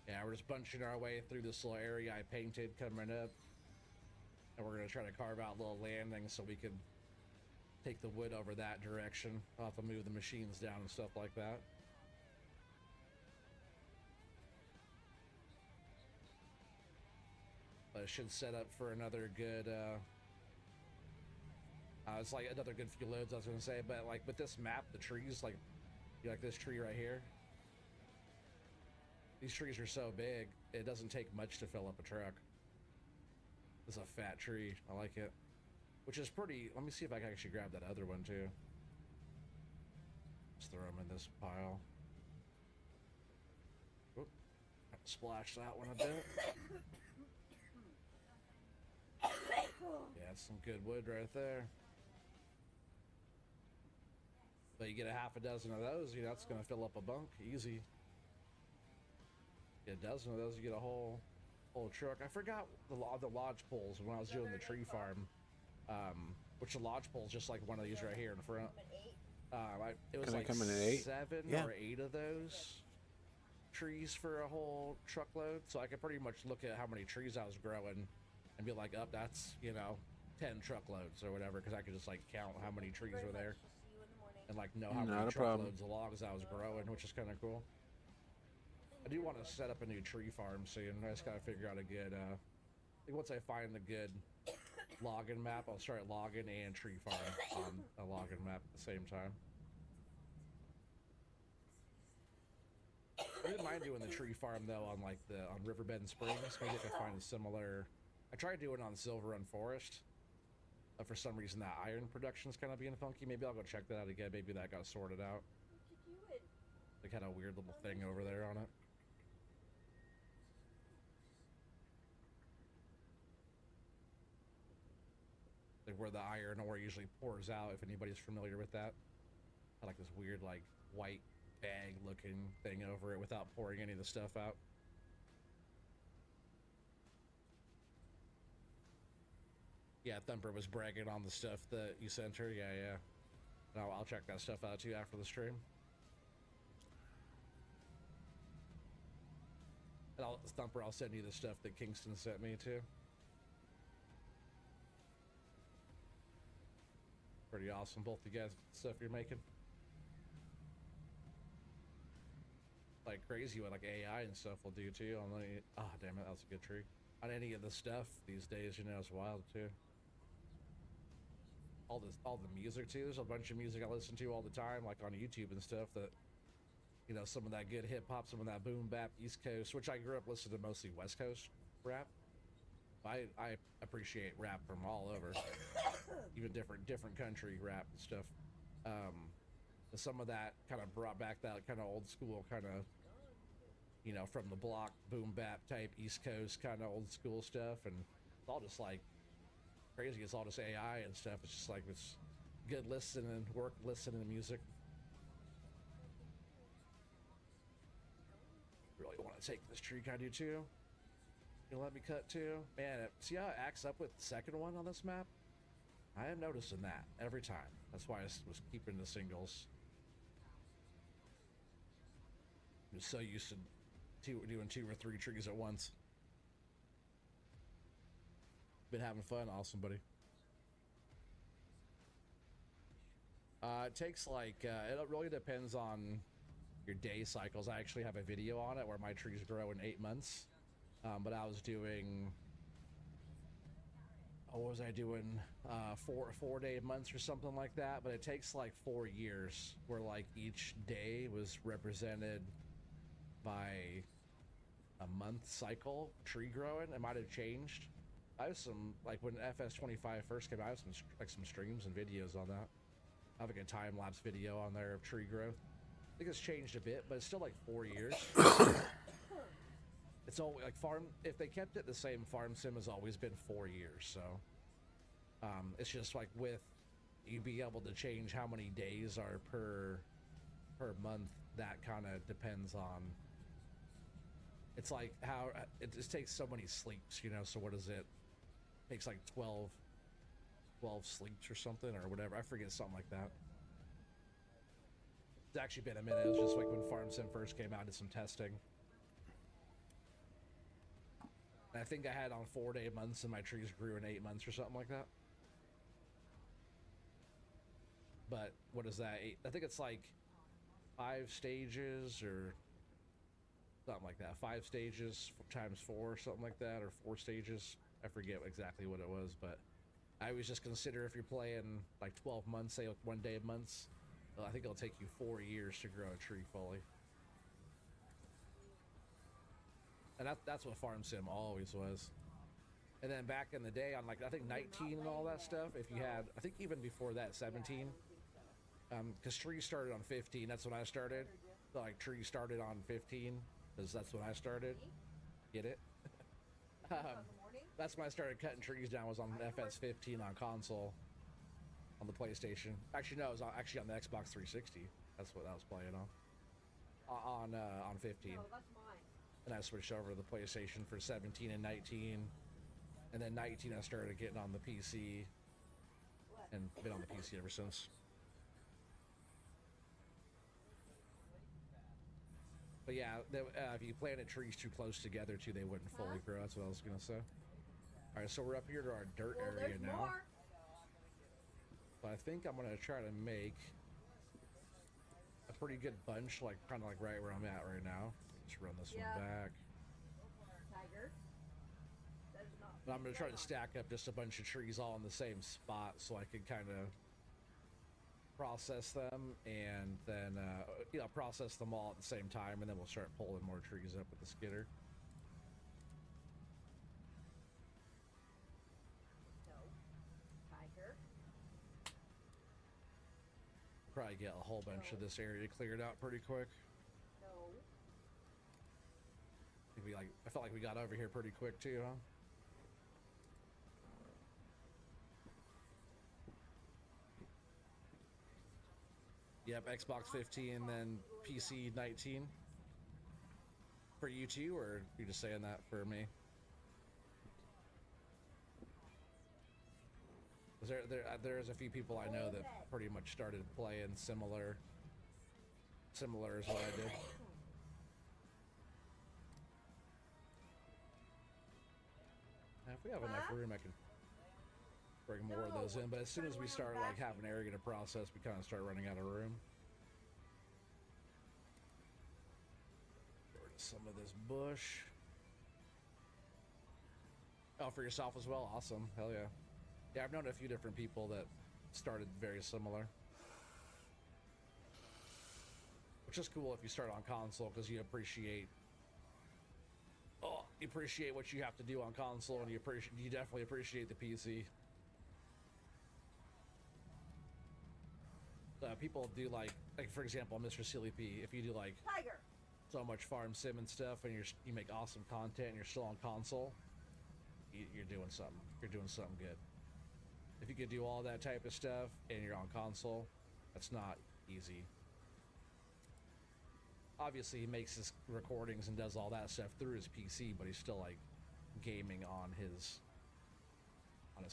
Yeah, we're just bunching our way through this little area I painted coming up. And we're going to try to carve out little landings so we can take the wood over that direction. I'll have to move the machines down and stuff like that. But it should set up for another good, it's like another good few loads, I was going to say. But like with this map, the trees, like, you like this tree right here? These trees are so big, it doesn't take much to fill up a truck. This is a fat tree. I like it. Which is pretty... Let me see if I can actually grab that other one, too. Let's throw them in this pile. Oop. Splash that one a bit. Yeah, that's some good wood right there. But you get a half a dozen of those, you know, that's going to fill up a bunk. Easy. Get a dozen of those, you get a whole truck. I forgot the lodge poles when I was doing the tree farm. Which the lodge pole is just like one of these right here in front. It was like 7 or 8 of those trees for a whole truckload. So I could pretty much look at how many trees I was growing and be like, oh, that's, you know, 10 truckloads or whatever, because I could just like count how many trees were there and like know how many truckloads of logs I was growing, which is kind of cool. I do want to set up a new tree farm soon. I just gotta figure out a good, I think once I find the good login map, I'll start logging and tree farm on a login map at the same time. I didn't mind doing the tree farm though on like on Riverbend Springs. Maybe I could find a similar. I tried doing it on Silver Run Forest, but for some reason that iron production's kind of being funky. Maybe I'll go check that out again. Maybe that got sorted out. They had a weird little thing over there on it. Like where the iron ore usually pours out, if anybody's familiar with that. I like this weird like white bag looking thing over it without pouring any of the stuff out. Yeah, Thumper was bragging on the stuff that you sent her. Yeah. No, I'll check that stuff out too after the stream. And Thumper, I'll send you the stuff that Kingston sent me too. Pretty awesome, both you guys, stuff you're making. Like crazy what like AI and stuff will do too on the, oh damn it, that was a good tree. On any of the stuff these days, you know, it's wild too. All the music too. There's a bunch of music I listen to all the time, like on YouTube and stuff that, you know, some of that good hip hop, some of that boom bap East Coast, which I grew up listening to mostly West Coast rap. I appreciate rap from all over, even different country rap and stuff. Some of that kind of brought back that kind of old school kind of, you know, from the block boom bap type East Coast kind of old school stuff, and it's all just like crazy. It's all just AI and stuff. It's just like it's good listening, listening to music. Really want to take this tree, can I do too? You'll let me cut too? Man, see how it acts up with the second one on this map? I am noticing that every time. That's why I was keeping the singles. I'm so used to doing 2 or 3 trees at once. Been having fun. Awesome, buddy. It takes like, it really depends on your day cycles. I actually have a video on it where my trees grow in 8 months. But I was doing, what was I doing? 4-day months or something like that. But it takes like 4 years where like each day was represented by a month cycle tree growing. It might have changed. I have some, like when FS25 first came out, I have some streams and videos on that. I have like a time-lapse video on there of tree growth. I think it's changed a bit, but it's still like 4 years. It's all like if they kept it the same, farm sim has always been 4 years. So it's just like with you be able to change how many days are per month. That kind of depends on. It's like how it just takes so many sleeps, you know. So what is it? It takes like 12 sleeps or something or whatever. I forget, something like that. It's actually been a minute. It was just like when Farm Sim first came out, did some testing. And I think I had on 4-day months, and my trees grew in 8 months or something like that. But what is that? I think it's like 5 stages or something like that. 5 stages times 4, something like that, or 4 stages. I forget exactly what it was, but I always just consider if you're playing like 12 months, say like 1 day of months, I think it'll take you 4 years to grow a tree fully. And that's what Farm Sim always was. And then back in the day on like, I think 19 and all that stuff, if you had, I think even before that, 17, because trees started on 15, that's when I started. So like trees started on 15, because that's when I started. Get it? That's when I started cutting trees down, was on FS15 on console, on the PlayStation. Actually, no, it was actually on the Xbox 360. That's what I was playing on 15. And I switched over to the PlayStation for 17 and 19. And then 19 I started getting on the PC, and been on the PC ever since. But yeah, if you planted trees too close together too, they wouldn't fully grow. That's what I was gonna say. All right, so we're up here to our dirt area now. So I think I'm gonna try to make a pretty good bunch, like kind of like right where I'm at right now. Just run this one back. But I'm going to try to stack up just a bunch of trees all in the same spot so I can kind of process them, and then, you know, process them all at the same time, and then we'll start pulling more trees up with the skidder. Probably get a whole bunch of this area cleared out pretty quick. I felt like we got over here pretty quick too, huh? Yep, Xbox 15, then PC 19. For you too, or you just saying that for me? There's a few people I know that pretty much started playing similar as what I did. Now, if we have enough room, I can bring more of those in, but as soon as we start like having an area to process, we kind of start running out of room. Get rid of some of this bush. Oh, for yourself as well? Awesome. Hell yeah. Yeah, I've known a few different people that started very similar. Which is cool if you start on console, because you appreciate what you have to do on console, and you definitely appreciate the PC. People do like for example, Mr. Silly P, if you do like so much farm sim and stuff, and you make awesome content, and you're still on console, you're doing something. You're doing something good. If you could do all that type of stuff and you're on console, that's not easy. Obviously, he makes his recordings and does all that stuff through his PC, but he's still like gaming on his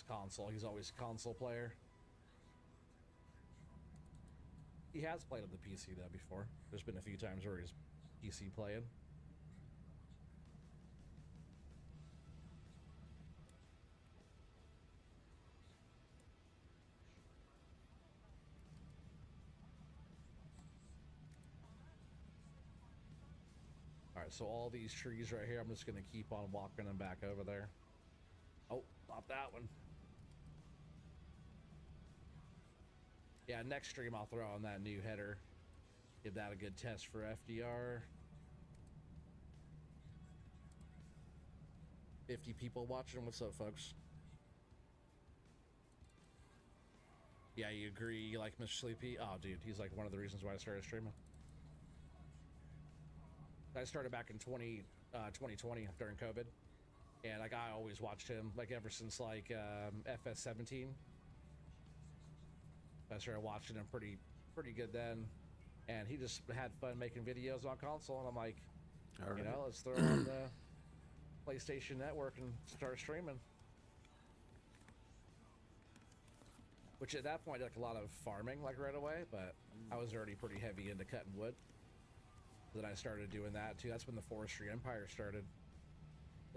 console. He's always a console player. He has played on the PC though before. There's been a few times where he's PC playing. Alright, so all these trees right here, I'm just gonna keep on walking them back over there. Oh, not that one. Yeah, next stream I'll throw on that new header. Give that a good test for FDR. 50 people watching. What's up, folks? Yeah, you agree? You like Mr. Sleepy? Oh, dude, he's like one of the reasons why I started streaming. I started back in 2020 during COVID, and like I always watched him like ever since like FS17. I started watching him pretty good then, and he just had fun making videos on console, and I'm like, all right, you know, let's throw on the PlayStation Network and start streaming. Which at that point, like a lot of farming like right away, but I was already pretty heavy into cutting wood. Then I started doing that too. That's when the Forestry Empire started.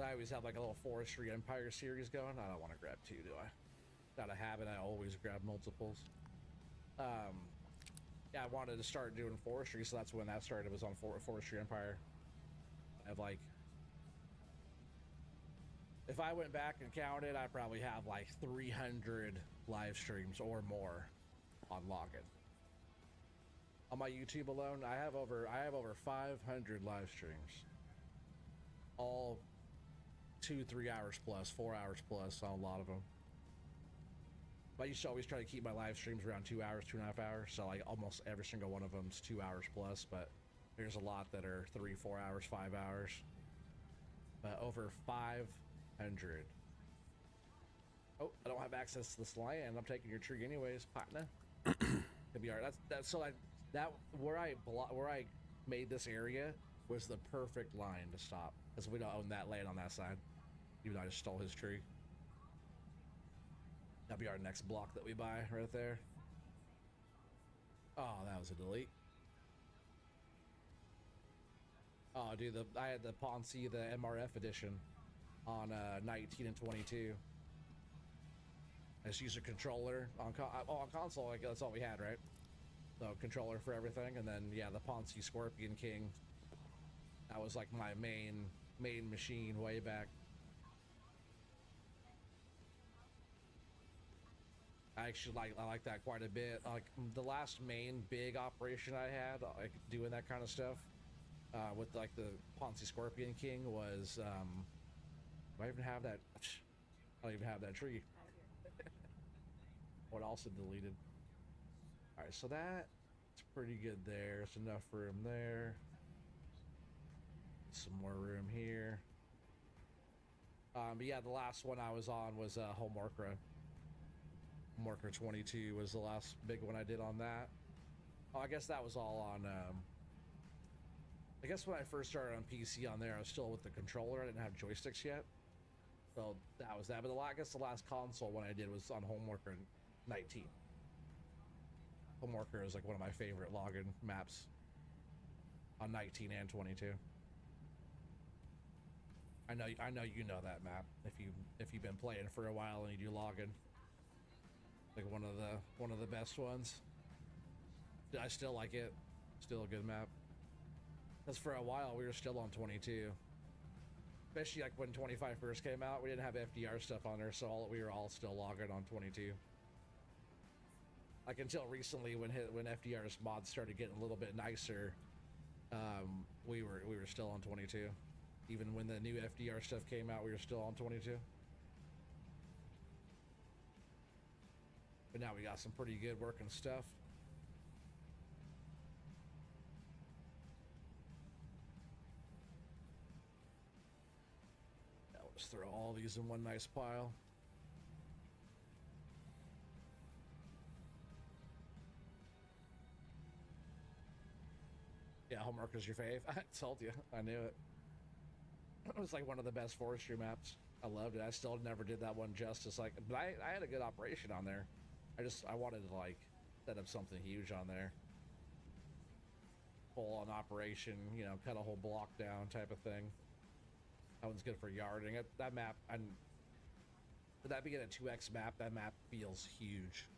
I always have like a little Forestry Empire series going. I don't want to grab two, do I? Got a habit, I always grab multiples. Yeah, I wanted to start doing forestry, so that's when that started. It was on Forestry Empire. I have like, if I went back and counted, I probably have like 300 live streams or more on login. On my YouTube alone, I have over 500 live streams, all 2-3 hours plus, 4 hours plus on a lot of them. But I used to always try to keep my live streams around 2 hours, 2.5 hours. So like almost every single one of them's 2 hours plus. But there's a lot that are 3-4 hours, 5 hours. But over 500. Oh, I don't have access to this land. I'm taking your tree anyways, partner. Could be alright. That's so that where I made this area was the perfect line to stop, because we don't own that land on that side. Even though I just stole his tree. That'll be our next block that we buy right there. Oh, that was a delete. Oh, dude, I had the Ponzi, the MRF edition on 19 and 22. I just used a controller on console. Like, that's all we had, right? So controller for everything, and then yeah, the Ponzi Scorpion King. That was like my main machine way back. I actually like that quite a bit. Like the last main big operation I had, like doing that kind of stuff, with like the Ponzi Scorpion King was, do I even have that? I don't even have that tree. What else had deleted? All right, so that's pretty good there. There's enough room there. Some more room here. But yeah, the last one I was on was Homeworker. Homeworker 22 was the last big one I did on that. Oh, I guess that was all on, I guess when I first started on PC on there, I was still with the controller. I didn't have joysticks yet. So that was that. But I guess the last console one I did was on Homeworker 19. Homeworker is like one of my favorite login maps on 19 and 22. I know you know that map if you've been playing for a while and you do login. Like one of the best ones. I still like it. Still a good map. Because for a while we were still on 22. Especially like when 25 first came out, we didn't have FDR stuff on there, so we were all still logging on 22. Like until recently, when FDR's mods started getting a little bit nicer, we were still on 22. Even when the new FDR stuff came out, we were still on 22. But now we got some pretty good working stuff. Now let's throw all these in one nice pile. Yeah, Homeworker's your fave. I told you, I knew it. It was like one of the best forestry maps. I loved it. I still never did that one justice. Like, but I had a good operation on there. I wanted to like set up something huge on there. Full on operation, you know, cut a whole block down type of thing. That one's good for yarding. That map, and for that being a 2x map, that map feels huge.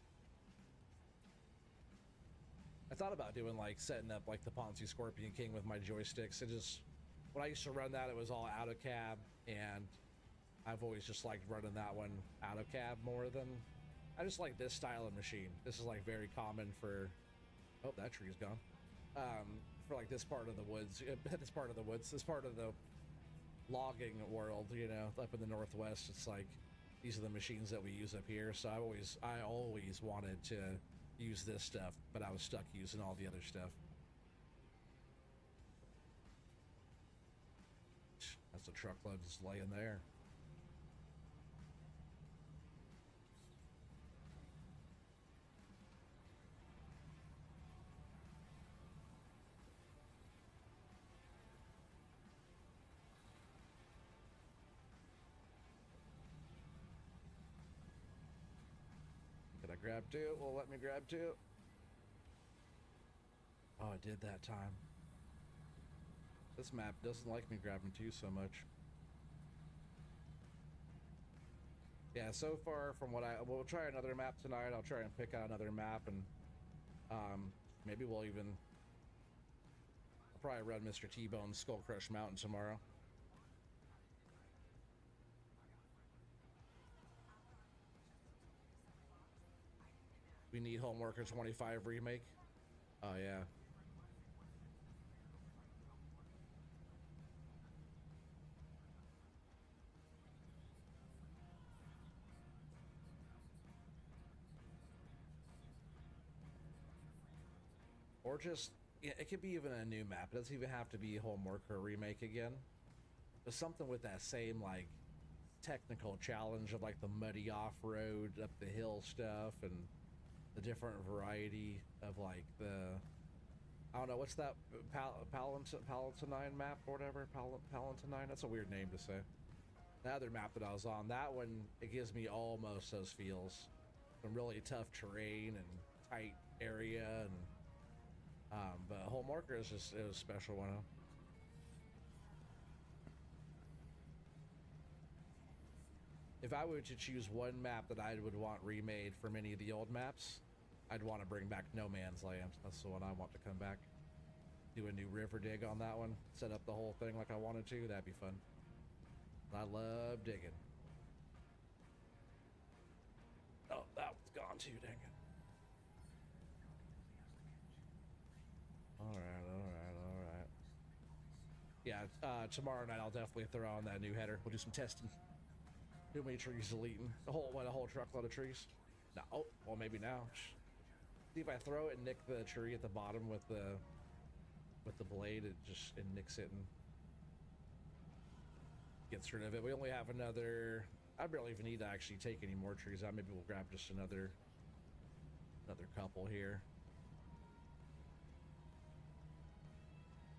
I thought about doing like setting up like the Ponzi Scorpion King with my joysticks. It just, when I used to run that, it was all out of cab, and I've always just liked running that one out of cab more than, I just like this style of machine. This is like very common for, oh, that tree's gone. For like this part of the woods, this part of the logging world, you know, up in the Northwest, it's like, these are the machines that we use up here. So I always wanted to use this stuff, but I was stuck using all the other stuff. That's a truckload just laying there. Did I grab two? Well, let me grab two. Oh, I did that time. This map doesn't like me grabbing two so much. Yeah, so far from what we'll try another map tonight. I'll try and pick out another map, and maybe we'll even I'll probably run Mr. T-Bone's Skull Crush Mountain tomorrow. We need Homeworker 25 remake. Oh yeah. Or just, yeah, it could be even a new map. It doesn't even have to be Homeworker remake again. But something with that same like technical challenge of like the muddy off-road up the hill stuff and the different variety of like the, I don't know, what's that, Palatine map or whatever? Palatine? That's a weird name to say. The other map that I was on, that one, it gives me almost those feels. Some really tough terrain and tight area, and but Homeworker is just, it was a special one. If I were to choose one map that I would want remade from any of the old maps, I'd want to bring back No Man's Land. That's the one I want to come back. Do a new river dig on that one. Set up the whole thing like I wanted to. That'd be fun. I love digging. Oh, that one's gone too, dang it. Alright. Yeah, tomorrow night I'll definitely throw on that new header. We'll do some testing. Too many trees deleting. A whole truckload of trees. No, oh, well maybe now. See if I throw it and nick the tree at the bottom with the blade, it nicks it and gets rid of it. We only have another, I barely even need to actually take any more trees out. Maybe we'll grab just another couple here.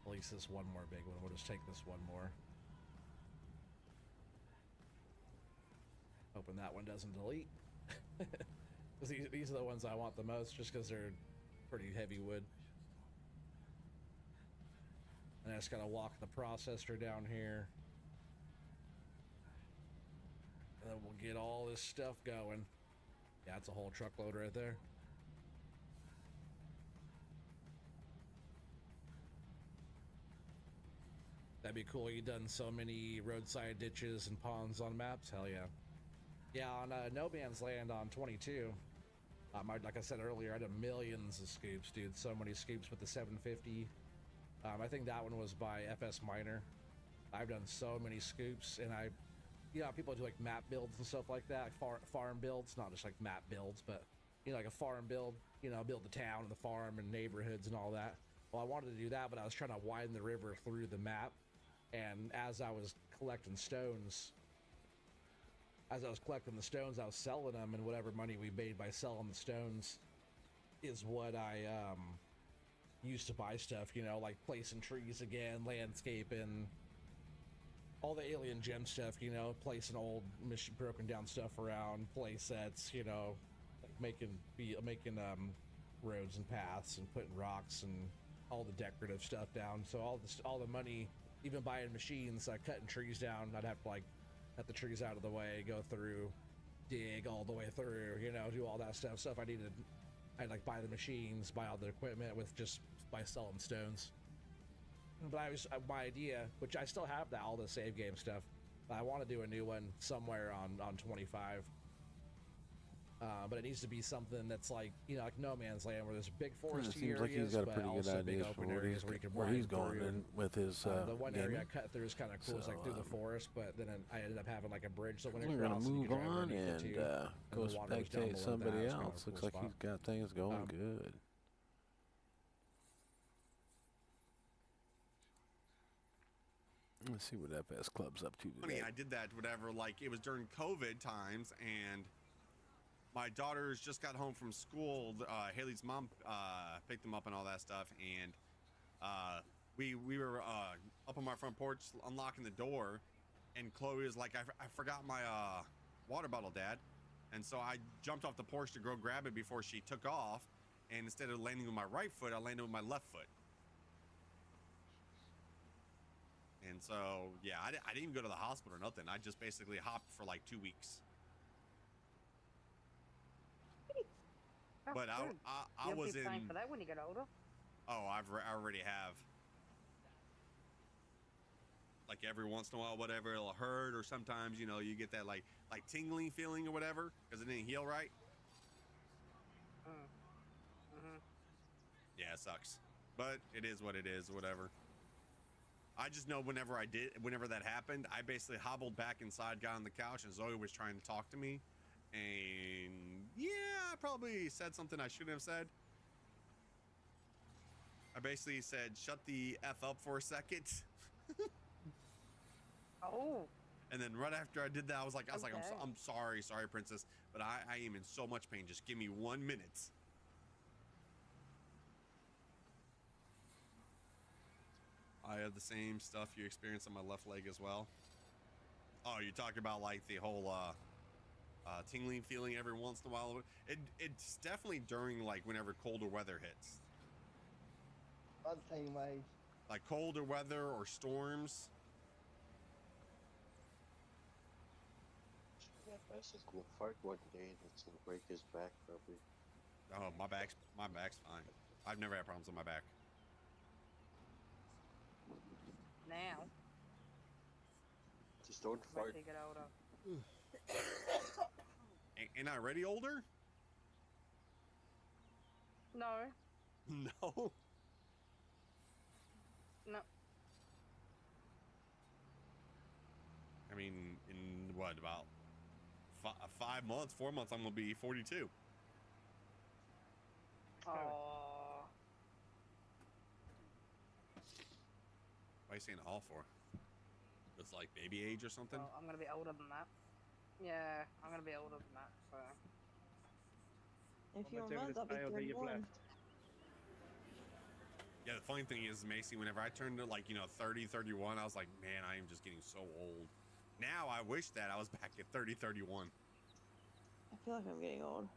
At least this one more big one. We'll just take this one more. Hoping that one doesn't delete. These are the ones I want the most, just because they're pretty heavy wood. And I just gotta walk the processor down here. And then we'll get all this stuff going. Yeah, it's a whole truckload right there. That'd be cool. You've done so many roadside ditches and ponds on maps. Hell yeah. Yeah, on No Man's Land on 22. Like I said earlier, I did millions of scoops, dude. So many scoops with the 750. I think that one was by FS Minor. I've done so many scoops, and people do like map builds and stuff like that, like farm builds, not just like map builds, but like a farm build, build the town and the farm and neighborhoods and all that. Well, I wanted to do that, but I was trying to widen the river through the map, and as I was collecting stones, I was selling them, and whatever money we made by selling the stones is what I used to buy stuff, like placing trees again, landscaping, all the alien gem stuff, placing old broken down stuff around, play sets, making roads and paths and putting rocks and all the decorative stuff down. So all the money, even buying machines, cutting trees down, I'd have to cut the trees out of the way, go through, dig all the way through, do all that stuff. So if I'd buy the machines, buy all the equipment by selling stones. But my idea, which I still have all the save game stuff, but I want to do a new one somewhere on 25. But it needs to be something that's like No Man's Land, where there's big foresty areas, like he's got a pretty good idea for where he's going in with his the one area I cut through is kind of cool. It's through the forest, but then I ended up having a bridge. So when we're gonna move on and go spectate somebody else. Looks like he's got things going good. Let's see what FS Club's up to today. I did that whatever, it was during COVID times, and my daughters just got home from school. Haley's mom picked them up and all that stuff, and we were up on my front porch unlocking the door, and Chloe was like, I forgot my water bottle, Dad. And so I jumped off the porch to go grab it before she took off, and instead of landing with my right foot, I landed with my left foot. And so, yeah, I didn't even go to the hospital or nothing. I just basically hopped for 2 weeks. But I was in. Paying for that when you get older. Oh, I already have. Like every once in a while, whatever, it'll hurt, or sometimes, you know, you get that like tingling feeling or whatever because it didn't heal right. Yeah, it sucks, but it is what it is, whatever. I just know whenever that happened, I basically hobbled back inside, got on the couch, and Zoe was trying to talk to me, and yeah, I probably said something I shouldn't have said. I basically said, "Shut the F up for a second." Oh. And then right after I did that, I was like, Okay. I'm sorry, princess, but I am in so much pain. Just give me 1 minute. I have the same stuff you experience on my left leg as well. Oh, you're talking about like the whole tingling feeling every once in a while. It's definitely during like whenever colder weather hits. About the same way. Like colder weather or storms. Yeah, Bess is gonna fart one day and it's gonna break his back probably. Oh, my back's fine. I've never had problems with my back. Now. Just don't fart. Wait till you get older. Ain't I already older? No. No. No. I mean, in what, about 5 months, 4 months, I'm gonna be 42. Oh. Why are you saying all for? It's like baby age or something? Well, I'm gonna be older than that. Yeah, I'm gonna be older than that, so. In a few more months, I'll be 31. Yeah, the funny thing is, Macy, whenever I turned to like, 30, 31, I was like, man, I am just getting so old. Now I wish that I was back at 30, 31. I feel like I'm getting old.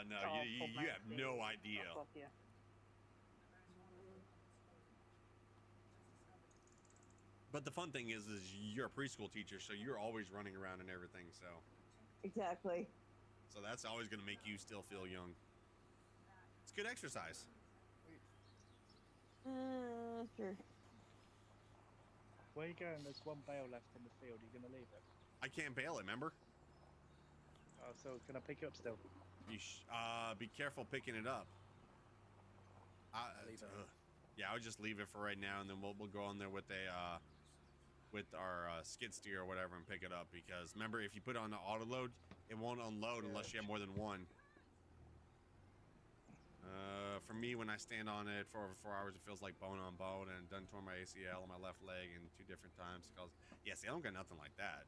No, Oh, you have no idea. But the fun thing is you're a preschool teacher, so you're always running around and everything, so. Exactly. So that's always going to make you still feel young. It's good exercise. Sure. Where you going? There's one bale left in the field. You're going to leave it? I can't bail it, remember? Oh, so can I pick it up still? You be careful picking it up. Yeah, I'll just leave it for right now, and then we'll go on there with our skid steer or whatever and pick it up, because remember, if you put it on the auto load, it won't unload unless you have more than one. For me, when I stand on it for over 4 hours, it feels like bone on bone, and done tore my ACL on my left leg in 2 different times. Cause yeah, see, I don't got nothing like that.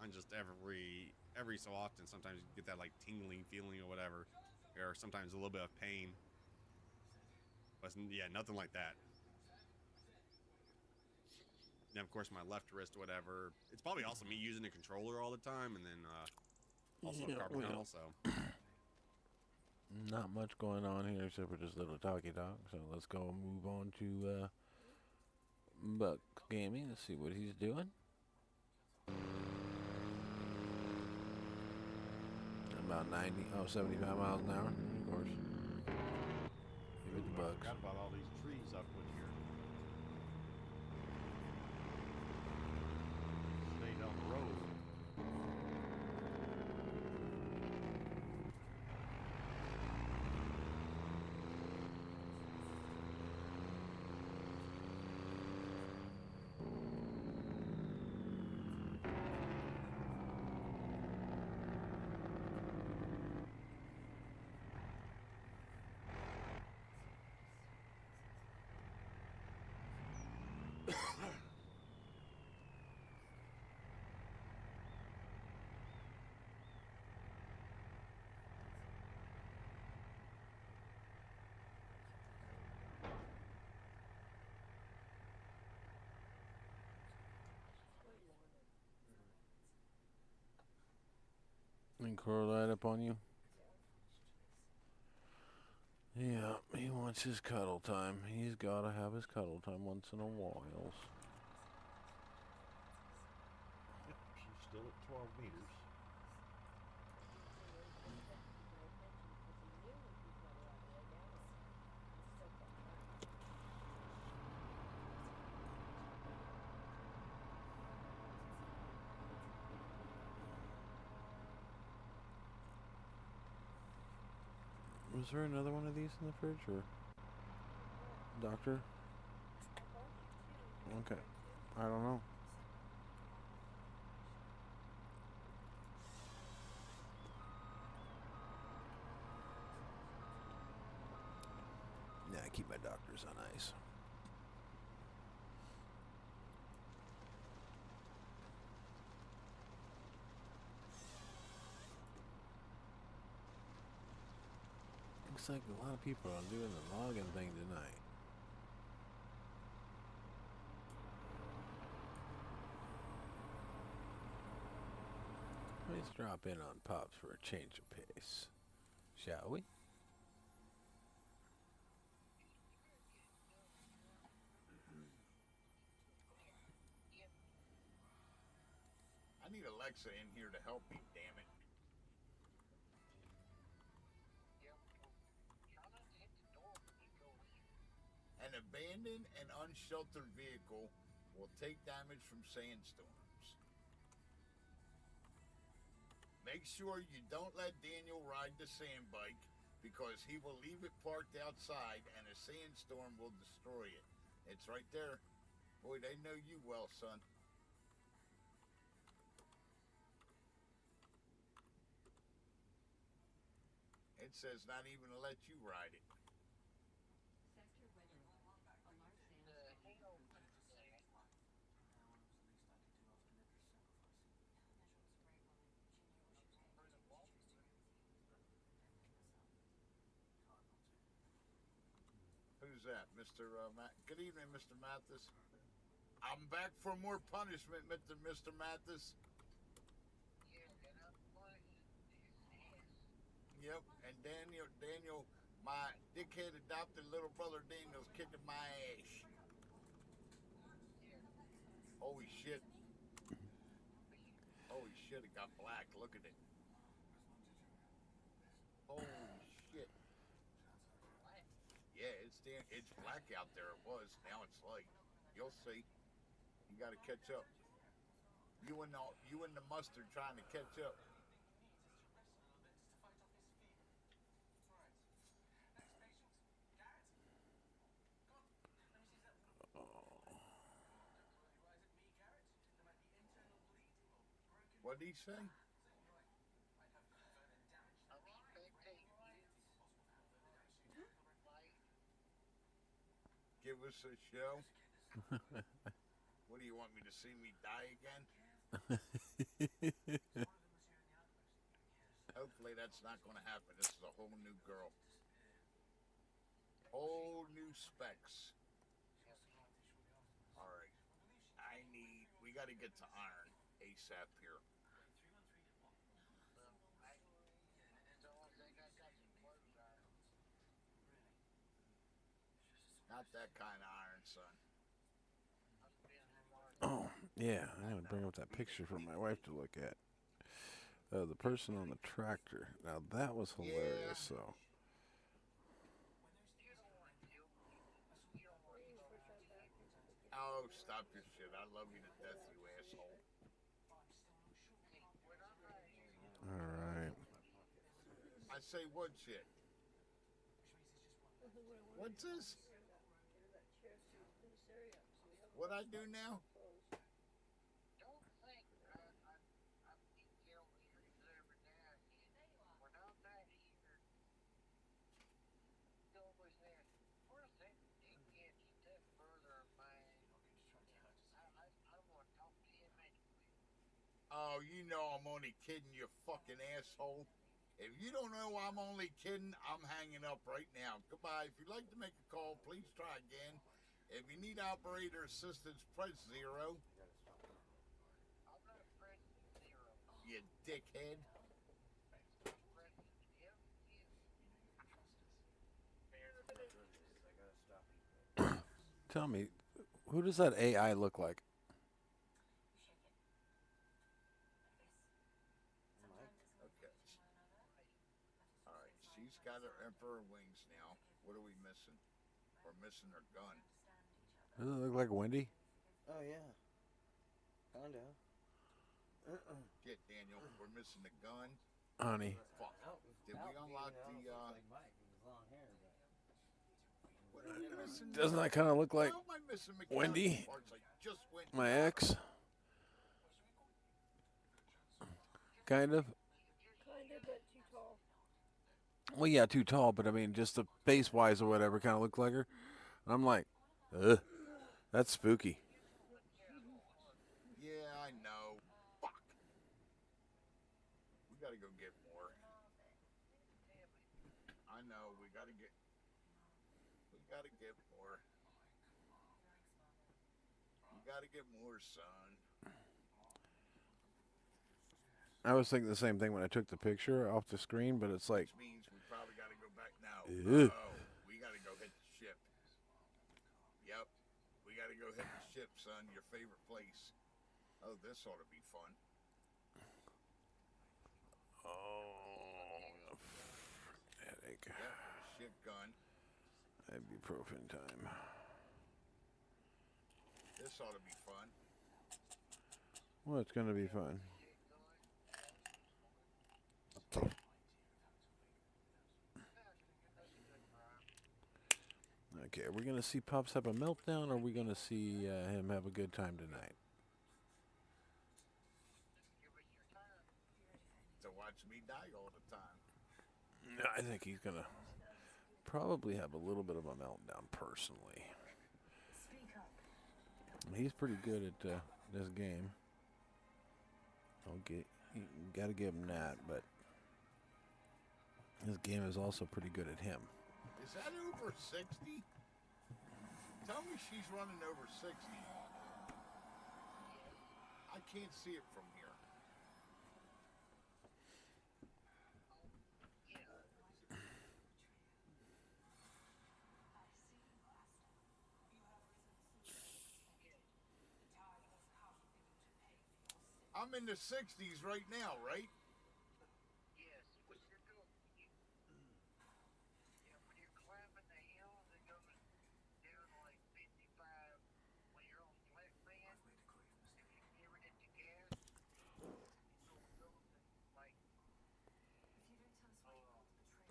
I'm just every so often, sometimes you get that like tingling feeling or whatever, or sometimes a little bit of pain. But yeah, nothing like that. Then of course my left wrist or whatever. It's probably also me using the controller all the time, and then also carpal tunnel. So. Not much going on here except for just little talky talk. So let's go move on to Buck Gaming. Let's see what he's doing. About 75 miles an hour, of course. Give it the bucks. I forgot about all these trees I put here. Stay down the road. And curl that up on you. Yeah, he wants his cuddle time. He's got to have his cuddle time once in a while. Yep, she's still at 12 meters. Was there another one of these in the fridge, or doctor? Okay, I don't know. Yeah, I keep my doctors on ice. Looks like a lot of people are doing the login thing tonight. Let's drop in on Pops for a change of pace, shall we? I need Alexa in here to help me, damn it. An abandoned and unsheltered vehicle will take damage from sandstorms. Make sure you don't let Daniel ride the sand bike because he will leave it parked outside and a sandstorm will destroy it. It's right there. Boy, they know you well, son. It says not even to let you ride it. Who's that, Mr. Good evening, Mr. Mattis. I'm back for more punishment, Mr. Mattis. Yep, and Daniel, my dickhead adopted little brother Daniel's kicking my ass. Holy shit. Holy shit, it got black. Look at it. Holy shit. Yeah, it's black out there. It was. Now it's light. You'll see. You got to catch up. You and the mustard trying to catch up. What did he say? Give us a show. What do you want me to see me die again? Hopefully that's not going to happen. This is a whole new girl. Whole new specs. All right. We got to get to iron ASAP here. Not that kind of iron, son. Oh, yeah, I'm going to bring up that picture for my wife to look at. The person on the tractor. Now, that was hilarious, so. Oh, stop your shit. I love you to death, you asshole. All right. I say what shit? What's this? What I do now? Oh, you know I'm only kidding, you fucking asshole. If you don't know I'm only kidding, I'm hanging up right now. Goodbye. If you'd like to make a call, please try again. If you need operator assistance, press 0. You dickhead. Tell me, who does that AI look like? Okay. All right. She's got her emperor wings now. What are we missing? We're missing her gun. Does it look like Wendy? Oh, yeah. Kinda. Get Daniel. We're missing the gun. Honey. Fuck. Did we unlock the missing? Doesn't that kind of look like How am I missing Wendy, mechanical parts? I just went. my ex? Kind of. Kinda, but too tall. Well, yeah, too tall, but I mean, just the face-wise or whatever, kind of looked like her. And I'm like, ugh, that's spooky. Yeah, I know. Fuck. We gotta go get more. I know. We gotta get more. We gotta get more, son. I was thinking the same thing when I took the picture off the screen, but it's like, Which means we probably gotta go back now. Ew. Oh, we gotta go hit the ship. Yep. We gotta go hit the ship, son. Your favorite place. Oh, this ought to be fun. oh, headache. Yep, the ship gun. Ibuprofen time. This ought to be fun. Well, it's gonna be fun. Okay, are we gonna see Pops have a meltdown, or are we gonna see him have a good time tonight? To watch me die all the time. No, I think he's gonna probably have a little bit of a meltdown personally. He's pretty good at this game. You gotta give him that, but his game is also pretty good at him. Is that over 60? Tell me she's running over 60. I can't see it from here. I'm in the 60s right now, right?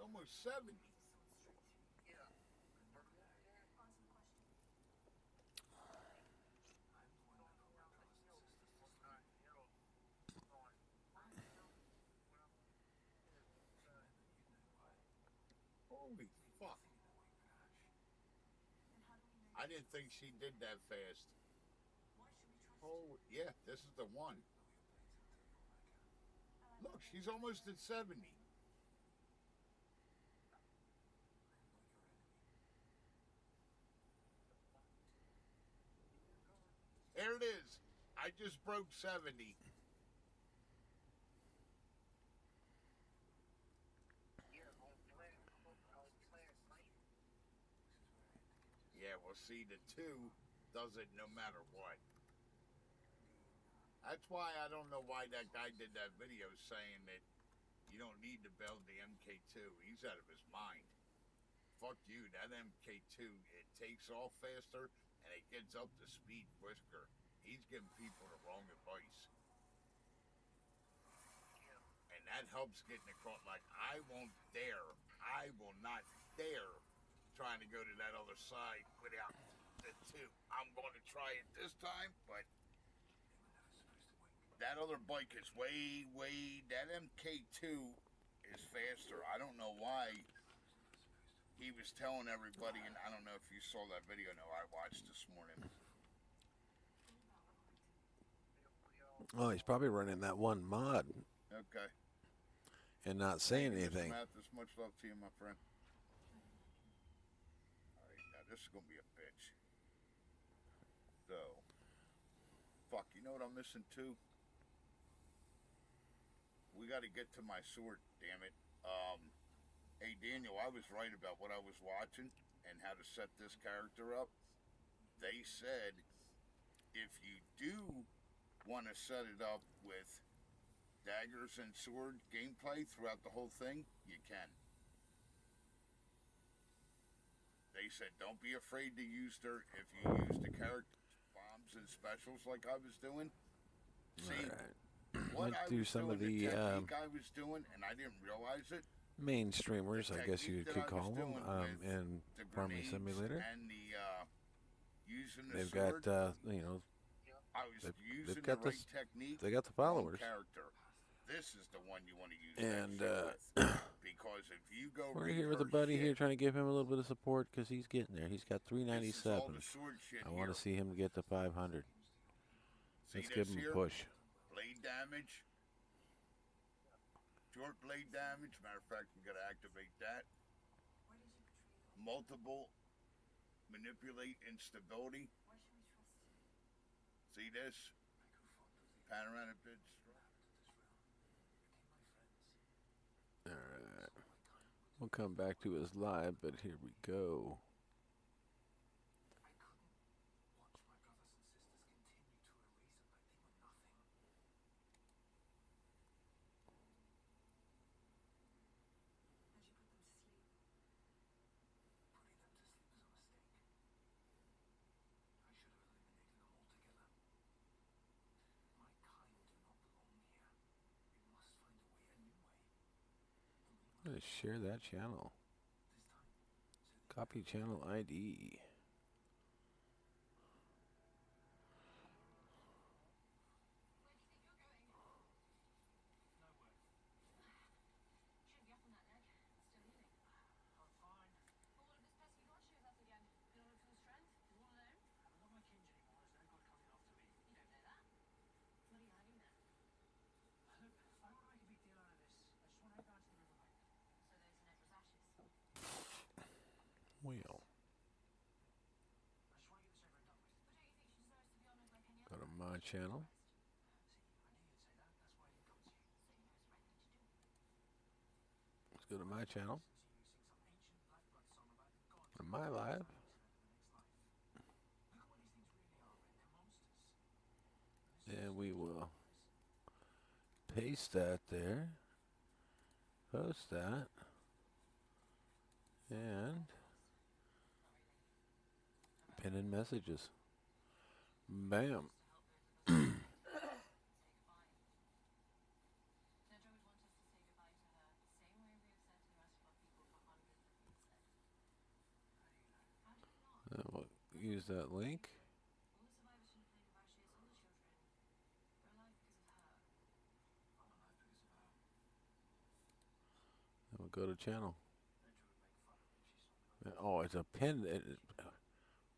Almost 70. Holy fuck. I didn't think she did that fast. Oh, yeah, this is the one. Look, she's almost at 70. There it is. I just broke 70. Yeah, well, see, the 2 does it no matter what. That's why I don't know why that guy did that video saying that you don't need to build the MK2. He's out of his mind. Fuck you, that MK2, it takes off faster and it gets up to speed quicker. He's giving people the wrong advice. And that helps getting across. Like, I will not dare trying to go to that other side without the 2. I'm going to try it this time, but that other bike is that MK2 is faster. I don't know why he was telling everybody, and I don't know if you saw that video. No, I watched this morning. Oh, he's probably running that one mod. Okay. And not saying anything. Mr.mattis, much love to you, my friend. Alright, now this is going to be a bitch. So, fuck, you know what I'm missing too? We got to get to my sword, damn it. Hey, Daniel, I was right about what I was watching and how to set this character up. They said if you do want to set it up with daggers and sword gameplay throughout the whole thing, you can. They said don't be afraid to use if you use the character bombs and specials like I was doing. See, what I do was some doing, of the technique I was doing, and I didn't realize it. main streamers, I guess you could call them, in Farming Simulator. And the using the they've sword. got you know, I was using they've got the right this, technique. they got the wrong followers. character. This is the one you want to use And that shit with. Because if you go we're read here with a her buddy shit, here trying to give him a little bit of support because he's getting there. He's got this is all 397. the sword shit I want here. to see him get to 500. See Let's give this him here? a push. Blade damage. Short blade damage. Matter of fact, I'm gonna activate that. Multiple manipulate instability. See this? Panoramic bit. Alright. We'll come back to his live, but here we go. I'm going to share that channel. Copy channel ID. Well, go to my channel. Let's go to my channel. Go to my live. And we will paste that there. Post that. And pin in messages. Bam. We'll use that link. And we'll go to channel. Oh, it's a pin.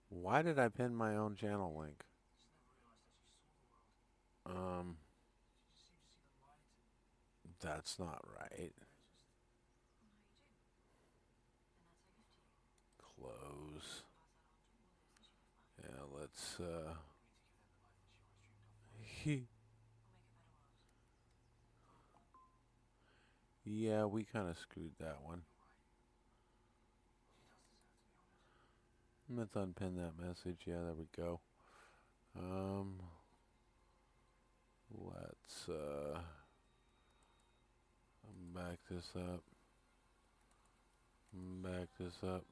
Why did I pin my own channel link? That's not right. Close. Yeah, let's yeah, we kind of screwed that one. Let's unpin that message. Yeah, there we go. Let's back this up. Back this up.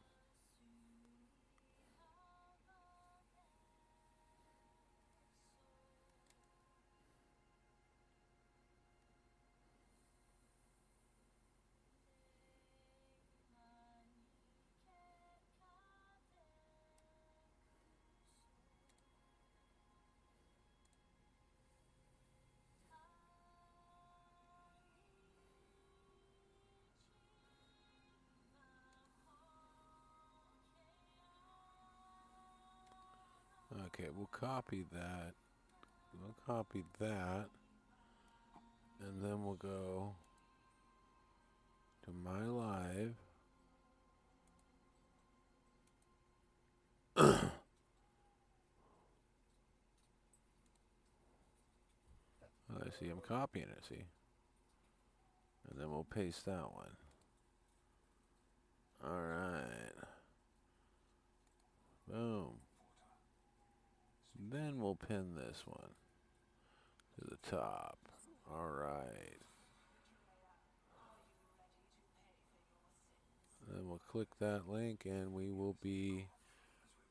Okay, we'll copy that. We'll copy that. And then we'll go to my live. I see, I'm copying it, see? And then we'll paste that one. Alright. Boom. Then we'll pin this one to the top. Alright. Then we'll click that link and we will be,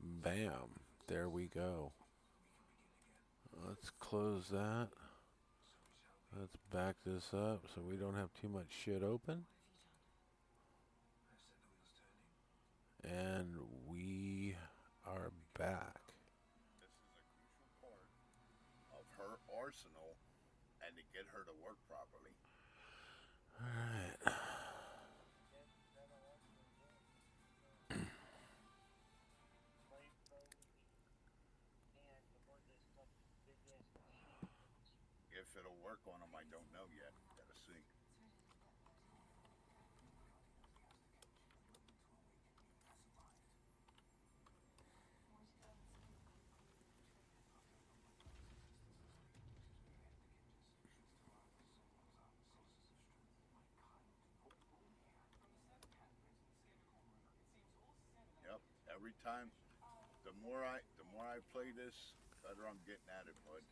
bam, there we go. Let's close that. Let's back this up so we don't have too much shit open. And we are back. to get her to work properly. Alright. If it'll work on them, I don't know yet. Gotta see. Yep. Every time, the more I play this, the better I'm getting at it, bud.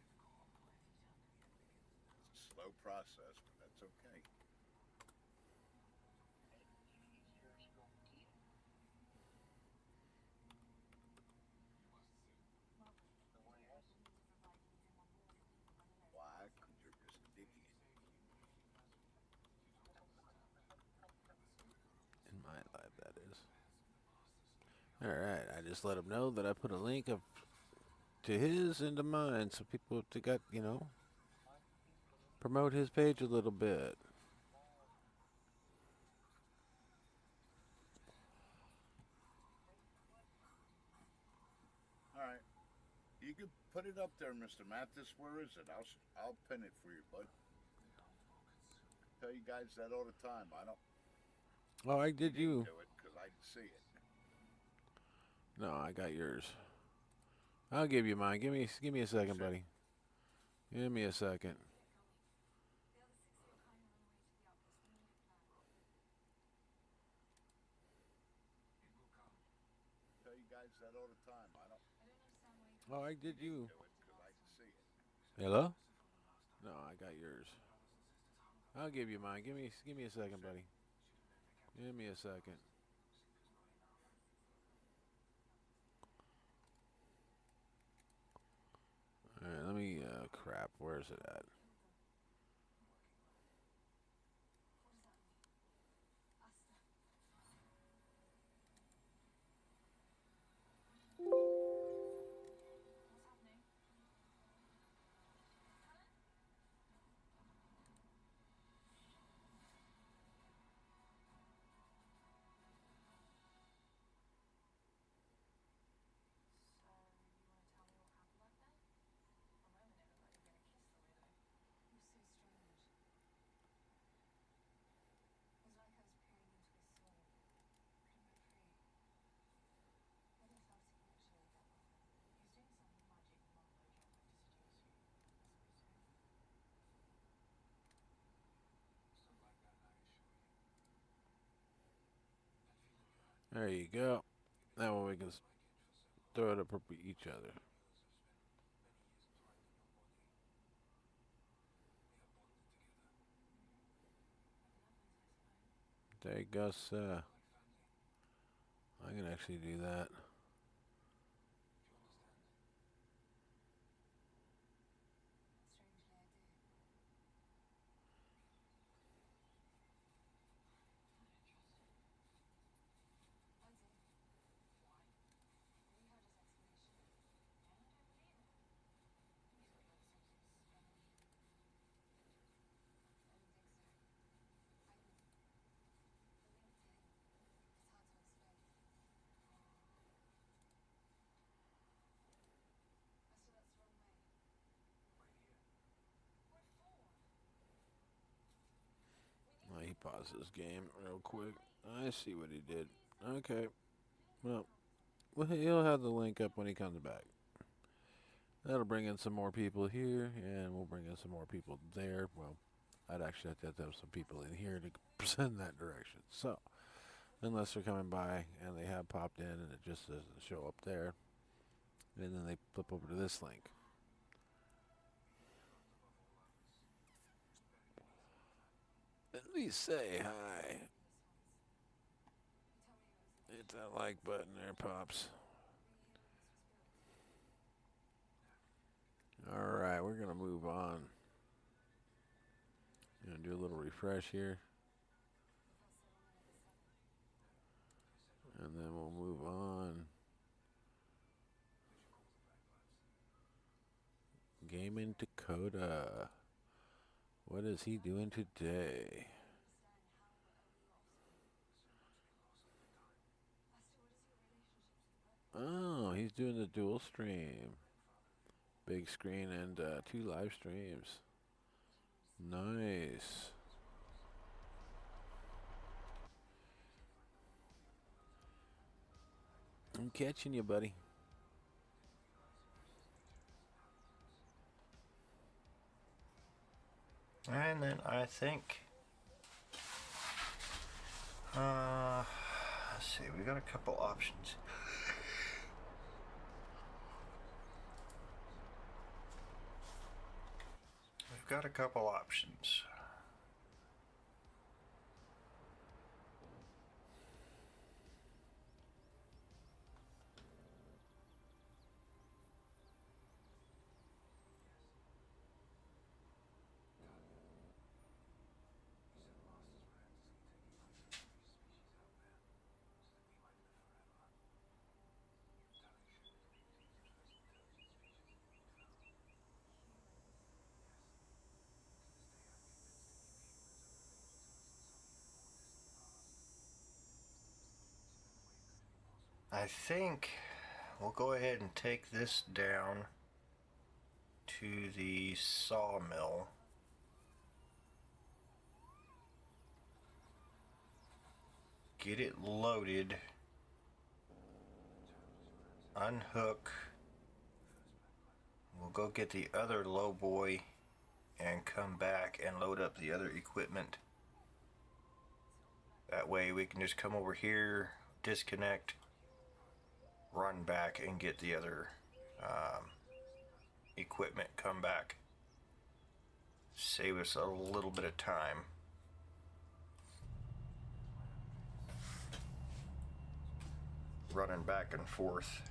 It's a slow process, but that's okay. Why? Because you're just an idiot. In my life, that is. Alright, I just let him know that I put a link up to his and to mine so people to got, you know, promote his page a little bit. Alright. You can put it up there, Mr. Mattis. Where is it? I'll pin it for you, bud. I tell you guys that all the time. I don't. Oh, I did you. Do it because I see it. No, I got yours. I'll give you mine. Give me a second, buddy. Give me a second. I tell you guys that all the time. I don't. Oh, I did you. Do it because I see it. Hello? No, I got yours. I'll give you mine. Give me a second, buddy. Give me a second. Alright, let me, crap, where's it at? There you go. That way we can throw it up at each other. There you go, sir. I can actually do that. He paused his game real quick. I see what he did. Okay. Well, he'll have the link up when he comes back. That'll bring in some more people here, and we'll bring in some more people there. Well, I'd actually have to have some people in here to send that direction. So, unless they're coming by and they have popped in and it just doesn't show up there, and then they flip over to this link. At least say hi. Hit that like button there, Pops. Alright, we're going to move on. Going to do a little refresh here. And then we'll move on. Gaming Dakota. What is he doing today? Oh, he's doing the dual stream. Big screen and 2 live streams. Nice. I'm catching you, buddy. And then I think, let's see, we got a couple options. We've got a couple options. I think we'll go ahead and take this down to the sawmill. Get it loaded. Unhook. We'll go get the other low boy and come back and load up the other equipment. That way we can just come over here, disconnect, run back and get the other equipment, come back. Save us a little bit of time. Running back and forth.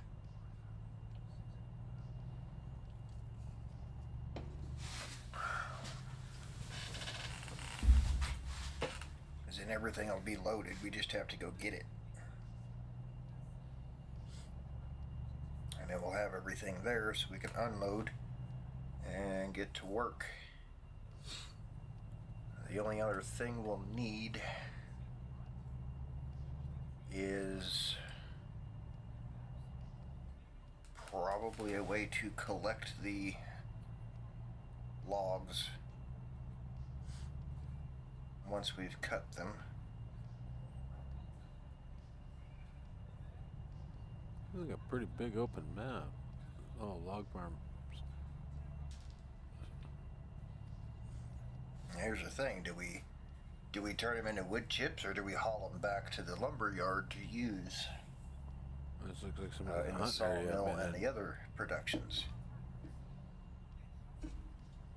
As in everything will be loaded, we just have to go get it. And then we'll have everything there so we can unload and get to work. The only other thing we'll need is probably a way to collect the logs once we've cut them. Look, a pretty big open map. Oh, log farm. Here's the thing: do we turn them into wood chips, or do we haul them back to the lumber yard to use? This looks like some In the sawmill and the other productions.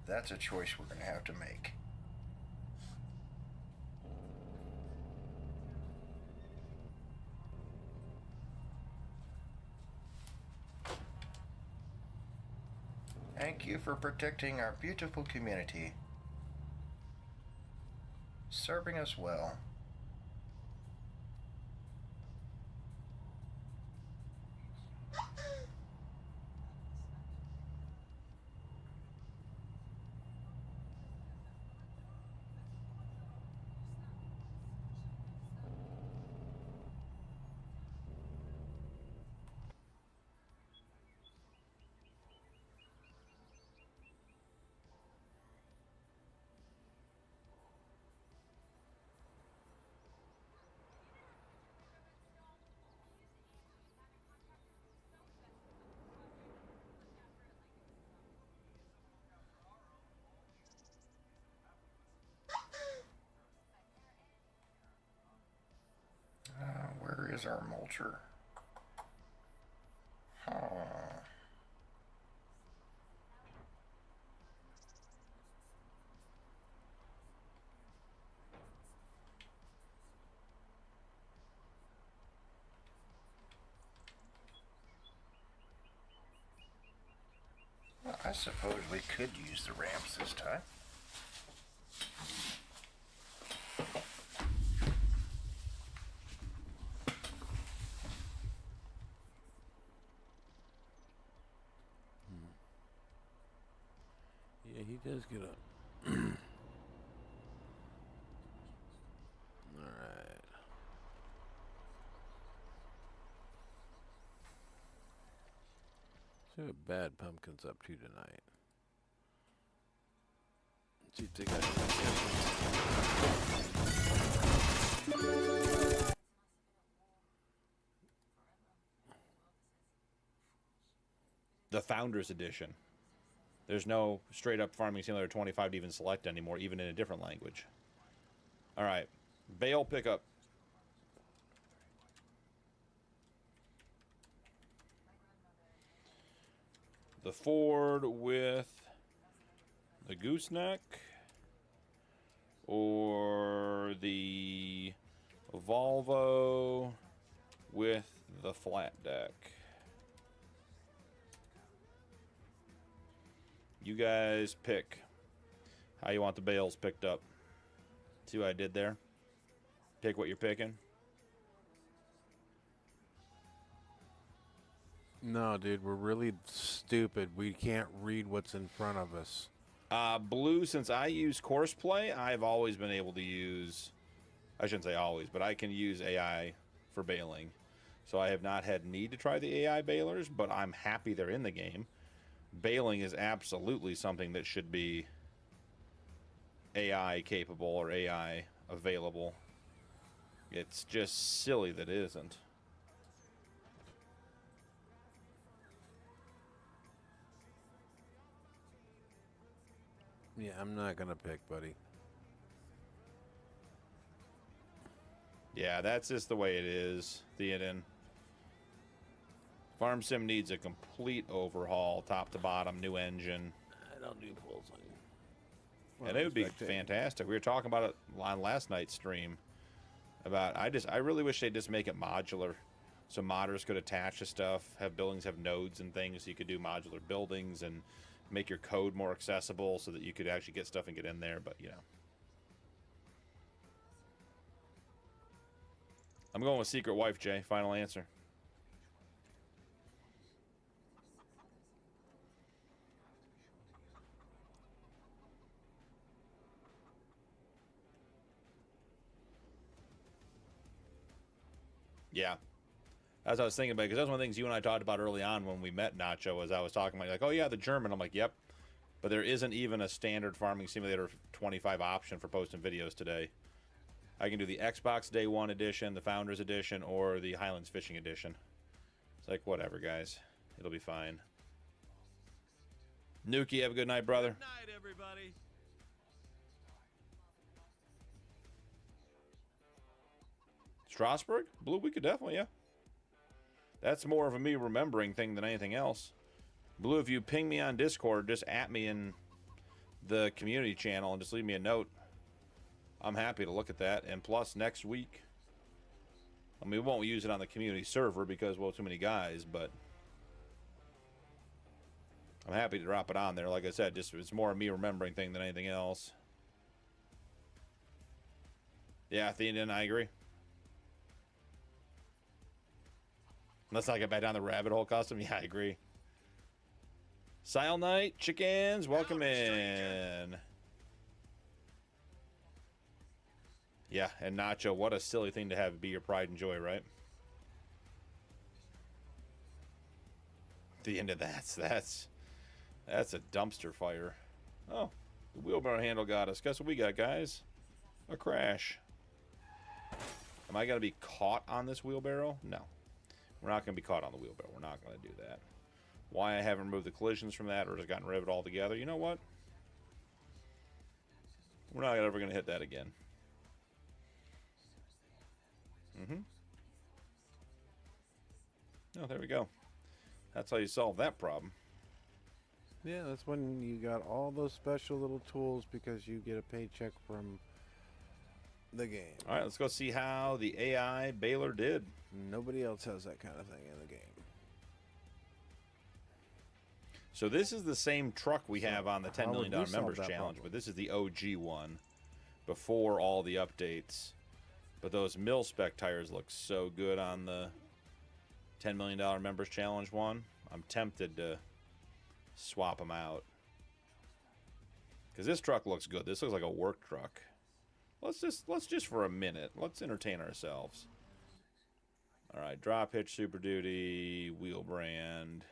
That's a choice we're going to have to make. Thank you for protecting our beautiful community. Serving us well. Where is our mulcher? Well, I suppose we could use the ramps this time. Yeah, he does get a They're bad pumpkins up to tonight. See if they got the Founders Edition. There's no straight up Farming Simulator 25 to even select anymore, even in a different language. All right, bale pickup. The Ford with the gooseneck, or the Volvo with the flat deck. You guys pick how you want the bales picked up. See what I did there? Pick what you're picking. No, dude, we're really stupid. We can't read what's in front of us. Blue, since I use Courseplay, I've always been able to use, I shouldn't say always, but I can use AI for baling. So I have not had need to try the AI balers, but I'm happy they're in the game. Baling is absolutely something that should be AI capable or AI available. It's just silly that it isn't. Yeah, I'm not gonna pick, buddy. Yeah, that's just the way it is, Theoden. Farm Sim needs a complete overhaul, top to bottom, new engine. I don't do pulsing. And it would be fantastic. We were talking about it on last night's stream. About I really wish they'd just make it modular, so modders could attach to stuff, have buildings have nodes and things, so you could do modular buildings and make your code more accessible, so that you could actually get stuff and get in there. But you know, I'm going with Secret Wife, Jay. Final answer. Yeah, that's what I was thinking about, because that's one of the things you and I talked about early on when we met, Nacho, was I was talking about, like, oh yeah, the German. I'm like, yep, but there isn't even a standard Farming Simulator 25 option for posting videos today. I can do the Xbox Day 1 edition, the Founders edition, or the Highlands Fishing edition. It's like, whatever, guys, it'll be fine. Nuki, have a good night, brother. Good night, everybody. Strasbourg? Blue, we could definitely, yeah. That's more of a me remembering thing than anything else. Blue, if you ping me on Discord, just at me in the community channel and just leave me a note. I'm happy to look at that. And plus, next week, I mean, we won't use it on the community server because, well, too many guys, but I'm happy to drop it on there. Like I said, just it's more a me remembering thing than anything else. Yeah, Theoden, I agree. Let's not get back down the rabbit hole custom. Yeah, I agree. Silent Night, chickens, welcome in. Yeah, and Nacho, what a silly thing to have be your pride and joy, right? The end of that's a dumpster fire. Oh, the wheelbarrow handle got us. Guess what we got, guys? A crash. Am I gonna be caught on this wheelbarrow? No. We're not going to be caught on the wheelbarrow. We're not going to do that. Why I haven't removed the collisions from that or just gotten rid of it altogether, you know what? We're not ever going to hit that again. Oh, there we go. That's how you solve that problem. Yeah, that's when you got all those special little tools because you get a paycheck from the game. All right, let's go see how the AI baler did. Nobody else has that kind of thing in the game. So this is the same truck we have on the $10 million members challenge, but this is the OG one before all the updates. But those mil-spec tires look so good on the $10 million members challenge one. I'm tempted to swap them out. Because this truck looks good. This looks like a work truck. Let's just for a minute, let's entertain ourselves. All right, drop hitch, Super Duty, wheel brand.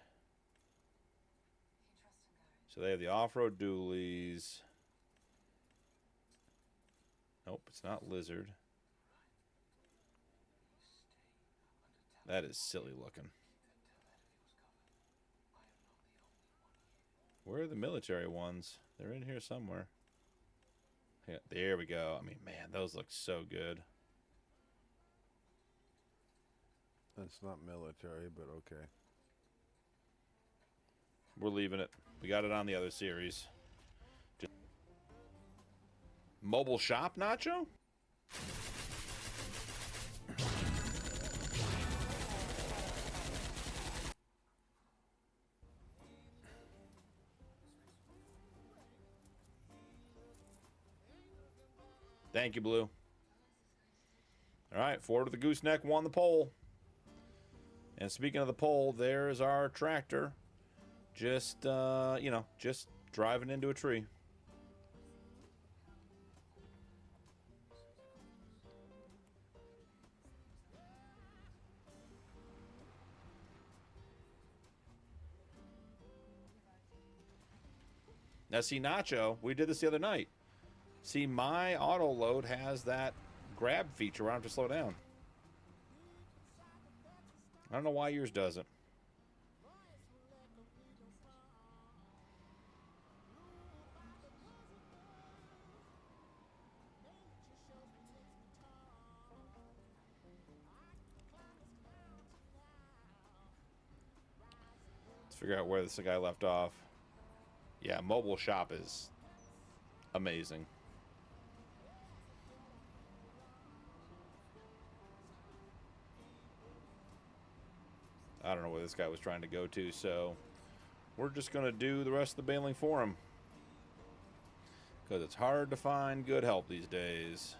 So they have the off-road dualies. Nope, it's not Lizard. That is silly looking. Where are the military ones? They're in here somewhere. Yeah, there we go. I mean, man, those look so good. That's not military, but okay. We're leaving it. We got it on the other series. Mobile shop, Nacho? Thank you, Blue. All right, Ford of the Gooseneck won the poll. And speaking of the poll, there's our tractor. Just, you know, just driving into a tree. Now, see, Nacho, we did this the other night. See, my auto load has that grab feature where I don't have to slow down. I don't know why yours doesn't. Let's figure out where this guy left off. Yeah, mobile shop is amazing. I don't know where this guy was trying to go to, so we're just going to do the rest of the bailing for him. Because it's hard to find good help these days.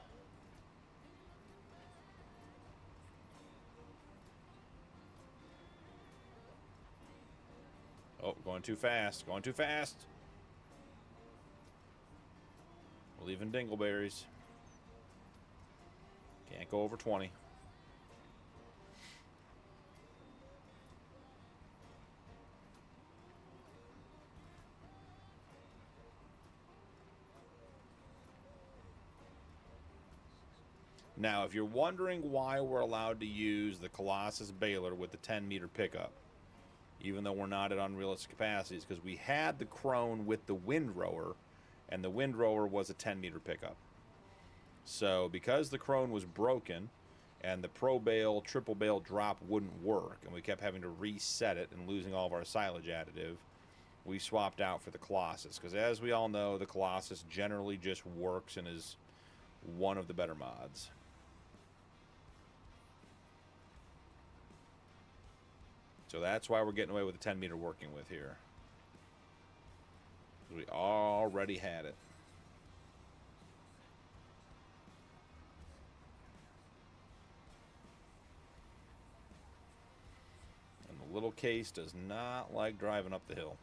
Oh, going too fast. Going too fast. We're leaving dingleberries. Can't go over 20. Now, if you're wondering why we're allowed to use the Colossus baler with the 10-meter pickup, even though we're not at unrealistic capacities, because we had the Crone with the windrower, and the windrower was a 10-meter pickup. So, because the Crone was broken, and the Pro Bale, Triple Bale drop wouldn't work, and we kept having to reset it and losing all of our silage additive, we swapped out for the Colossus. Because as we all know, the Colossus generally just works and is one of the better mods. So that's why we're getting away with the 10-meter working with here. We already had it. And the little case does not like driving up the hill.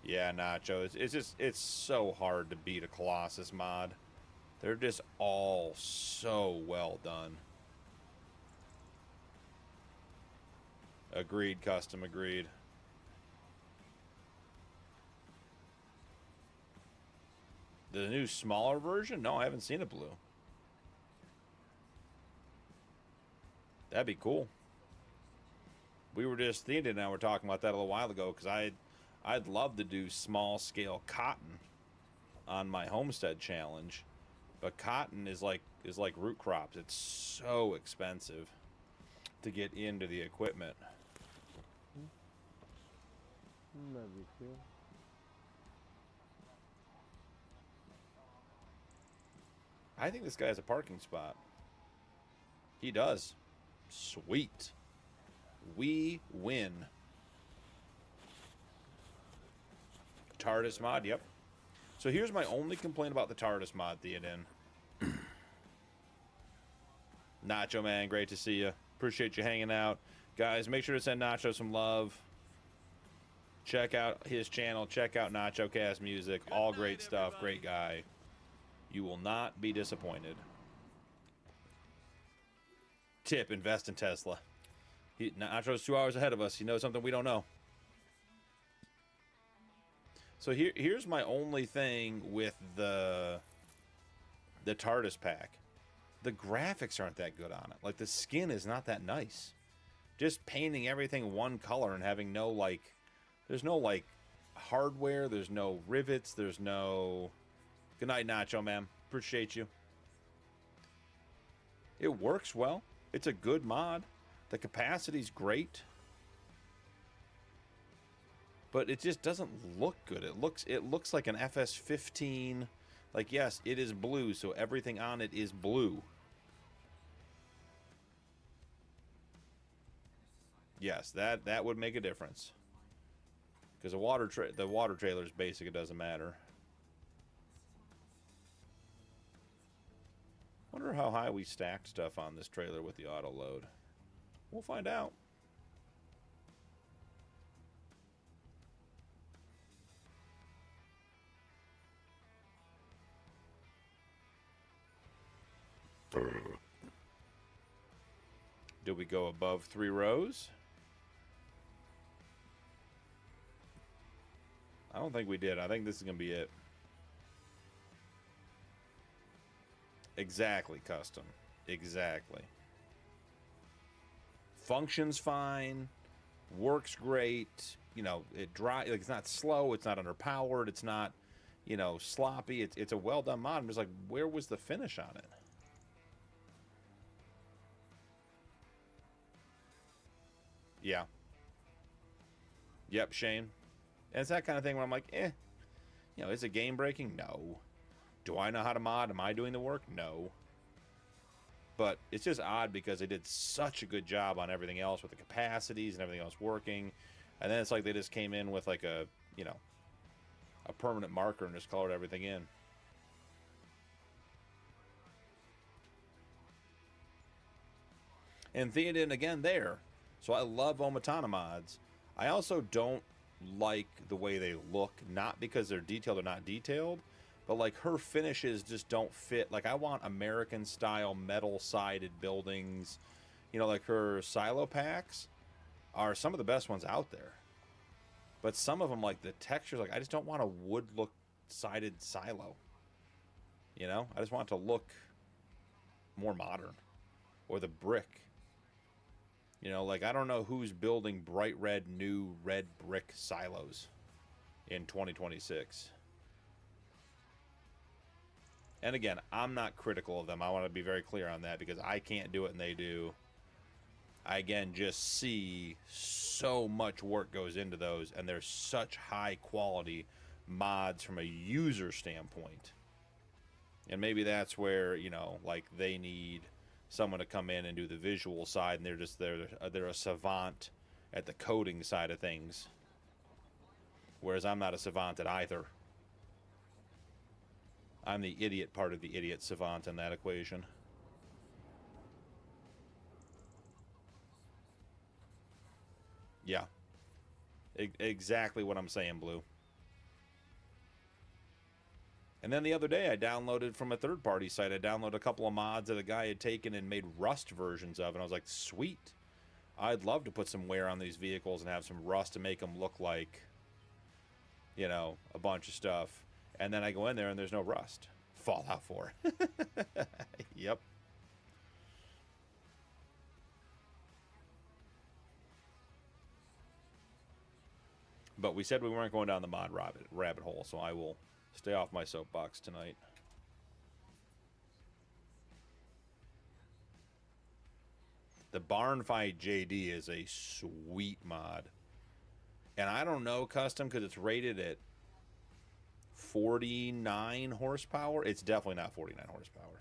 Yeah, Nacho, it's so hard to beat a Colossus mod. They're just all so well done. Agreed, custom, agreed. The new smaller version? No, I haven't seen it, Blue. That'd be cool. We were just thinking, and we're talking about that a little while ago, because I'd love to do small scale cotton on my homestead challenge. But cotton is like root crops. It's so expensive to get into the equipment. I think this guy has a parking spot. He does. Sweet. We win. TARDIS mod, yep. So here's my only complaint about the TARDIS mod, Theoden. Nacho, man, great to see you. Appreciate you hanging out. Guys, make sure to send Nacho some love. Check out his channel. Check out Nacho Cast Music. All great stuff. Great guy. You will not be disappointed. Tip, invest in Tesla. Nacho's 2 hours ahead of us. He knows something we don't know. So here's my only thing with the TARDIS pack. The graphics aren't that good on it. Like, the skin is not that nice. Just painting everything one color and having no, like... There's no, like, hardware. There's no rivets. There's no... Good night, Nacho, man. Appreciate you. It works well. It's a good mod. The capacity's great. But it just doesn't look good. It looks like an FS15. Like, yes, it is blue, so everything on it is blue. Yes, that would make a difference. Because the water trailer is basic, it doesn't matter. Wonder how high we stacked stuff on this trailer with the auto load. We'll find out. Did we go above 3 rows? I don't think we did. I think this is going to be it. Exactly, custom. Exactly. Functions fine. Works great. You know, like, it's not slow. It's not underpowered. It's not, you know, sloppy. It's a well-done mod. I'm just like, where was the finish on it? Yeah. Yep, Shane. And it's that kind of thing where I'm like, you know, is it game breaking? No. Do I know how to mod? Am I doing the work? No. But it's just odd because they did such a good job on everything else with the capacities and everything else working. And then it's like they just came in with like a, you know, a permanent marker and just colored everything in. And Theoden again there. So I love Omatana mods. I also don't like the way they look, not because they're detailed or not detailed, but like her finishes just don't fit. Like, I want American style metal sided buildings. You know, like her silo packs are some of the best ones out there. But some of them, like the textures, like I just don't want a wood look sided silo. You know, I just want it to look more modern. Or the brick. You know, like, I don't know who's building bright red, new red brick silos in 2026. And again, I'm not critical of them. I want to be very clear on that because I can't do it and they do. I, again, just see so much work goes into those, and they're such high quality mods from a user standpoint. And maybe that's where, you know, like, they need someone to come in and do the visual side, and they're a savant at the coding side of things, whereas I'm not a savant at either. I'm the idiot part of the idiot savant in that equation. Yeah, exactly what I'm saying, Blue. And then the other day, I downloaded from a third-party site. I downloaded a couple of mods that a guy had taken and made Rust versions of, and I was like, sweet. I'd love to put some wear on these vehicles and have some Rust to make them look like, you know, a bunch of stuff. And then I go in there and there's no Rust. Fallout 4. Yep. But we said we weren't going down the mod rabbit hole, so I will stay off my soapbox tonight. The Barn Fight JD is a sweet mod. And I don't know custom because it's rated at 49 horsepower. It's definitely not 49 horsepower.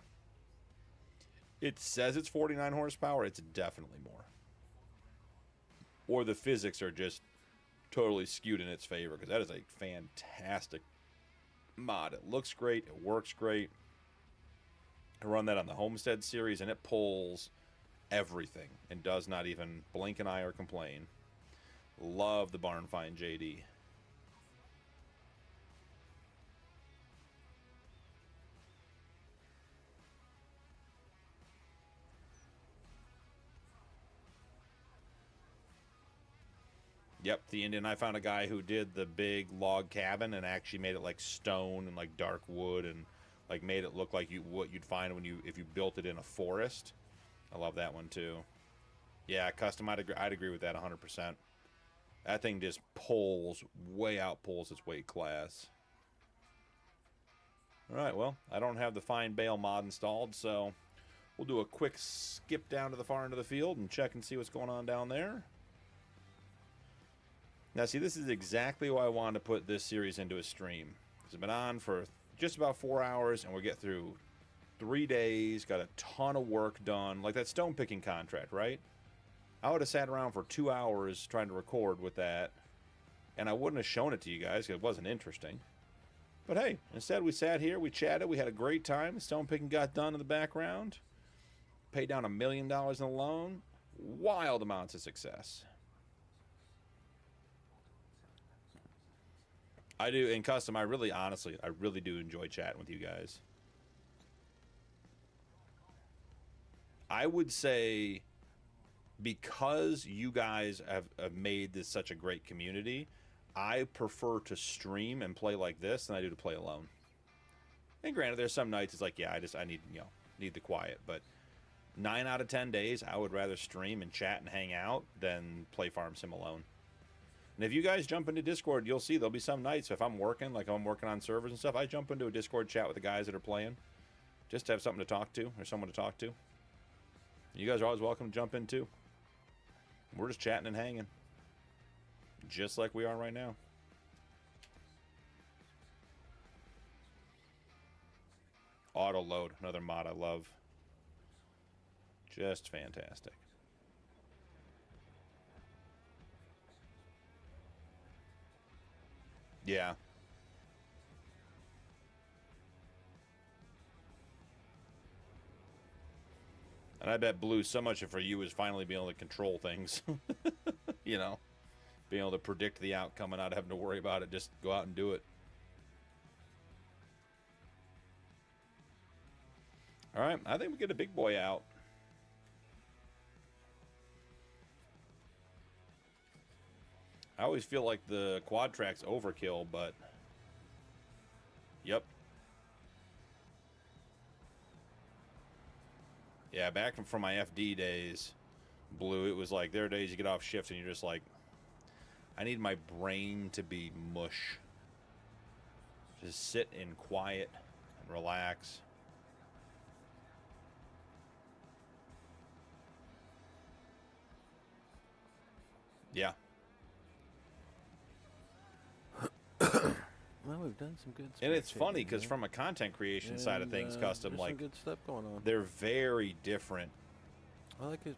It says it's 49 horsepower. It's definitely more. Or the physics are just totally skewed in its favor because that is a fantastic mod. It looks great. It works great. I run that on the Homestead series and it pulls everything and does not even blink an eye or complain. Love the Barn Find JD. Yep, the Indian. I found a guy who did the big log cabin and actually made it like stone and like dark wood and like made it look like what you'd find if you built it in a forest. I love that one too. Yeah, custom. I'd agree with that 100%. That thing just pulls its weight class. All right, well, I don't have the fine bale mod installed, so we'll do a quick skip down to the far end of the field and check and see what's going on down there. Now, see, this is exactly why I wanted to put this series into a stream. It's been on for just about 4 hours, and we'll get through 3 days, got a ton of work done. Like that stone picking contract, right? I would have sat around for 2 hours trying to record with that, and I wouldn't have shown it to you guys because it wasn't interesting. But hey, instead we sat here, we chatted, we had a great time. The stone picking got done in the background. Paid down $1 million in a loan. Wild amounts of success. I do, in custom, I really do enjoy chatting with you guys. I would say because you guys have made this such a great community, I prefer to stream and play like this than I do to play alone. And granted, there's some nights it's like, yeah, I need the quiet. But 9 out of 10 days, I would rather stream and chat and hang out than play Farm Sim alone. And if you guys jump into Discord, you'll see there'll be some nights if I'm working, like I'm working on servers and stuff, I jump into a Discord chat with the guys that are playing just to have something to talk to or someone to talk to. You guys are always welcome to jump in too. We're just chatting and hanging. Just like we are right now. Auto load, another mod I love. Just fantastic. Yeah. And I bet Blue, so much for you is finally being able to control things. You know, being able to predict the outcome and not having to worry about it. Just go out and do it. All right, I think we get a big boy out. I always feel like the quad track's overkill, but yep. Yeah, back from my FD days, Blue, it was like there are days you get off shift and you're just like, I need my brain to be mush. Just sit in quiet and relax. Yeah. Well, we've done some good stuff. And it's funny because from a content creation side of things, custom, like, some good stuff going on. They're very different. I like it.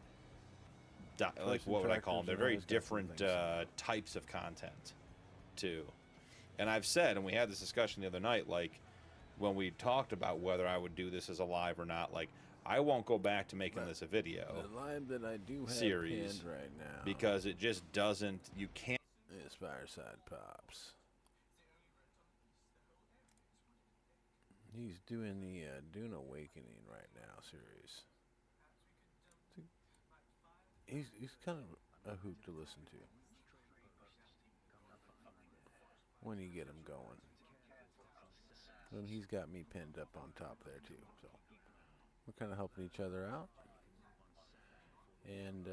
Like, what would I call them? They're very different types of content, too. And I've said, and we had this discussion the other night, like, when we talked about whether I would do this as a live or not, like, I won't go back to making this a video. The live that I do have series pinned right now. Because it just doesn't, you can't. It's Fireside Pops. He's doing the Dune Awakening right now series. He's kind of a hoot to listen to when you get him going. And he's got me pinned up on top there too, so we're kind of helping each other out. And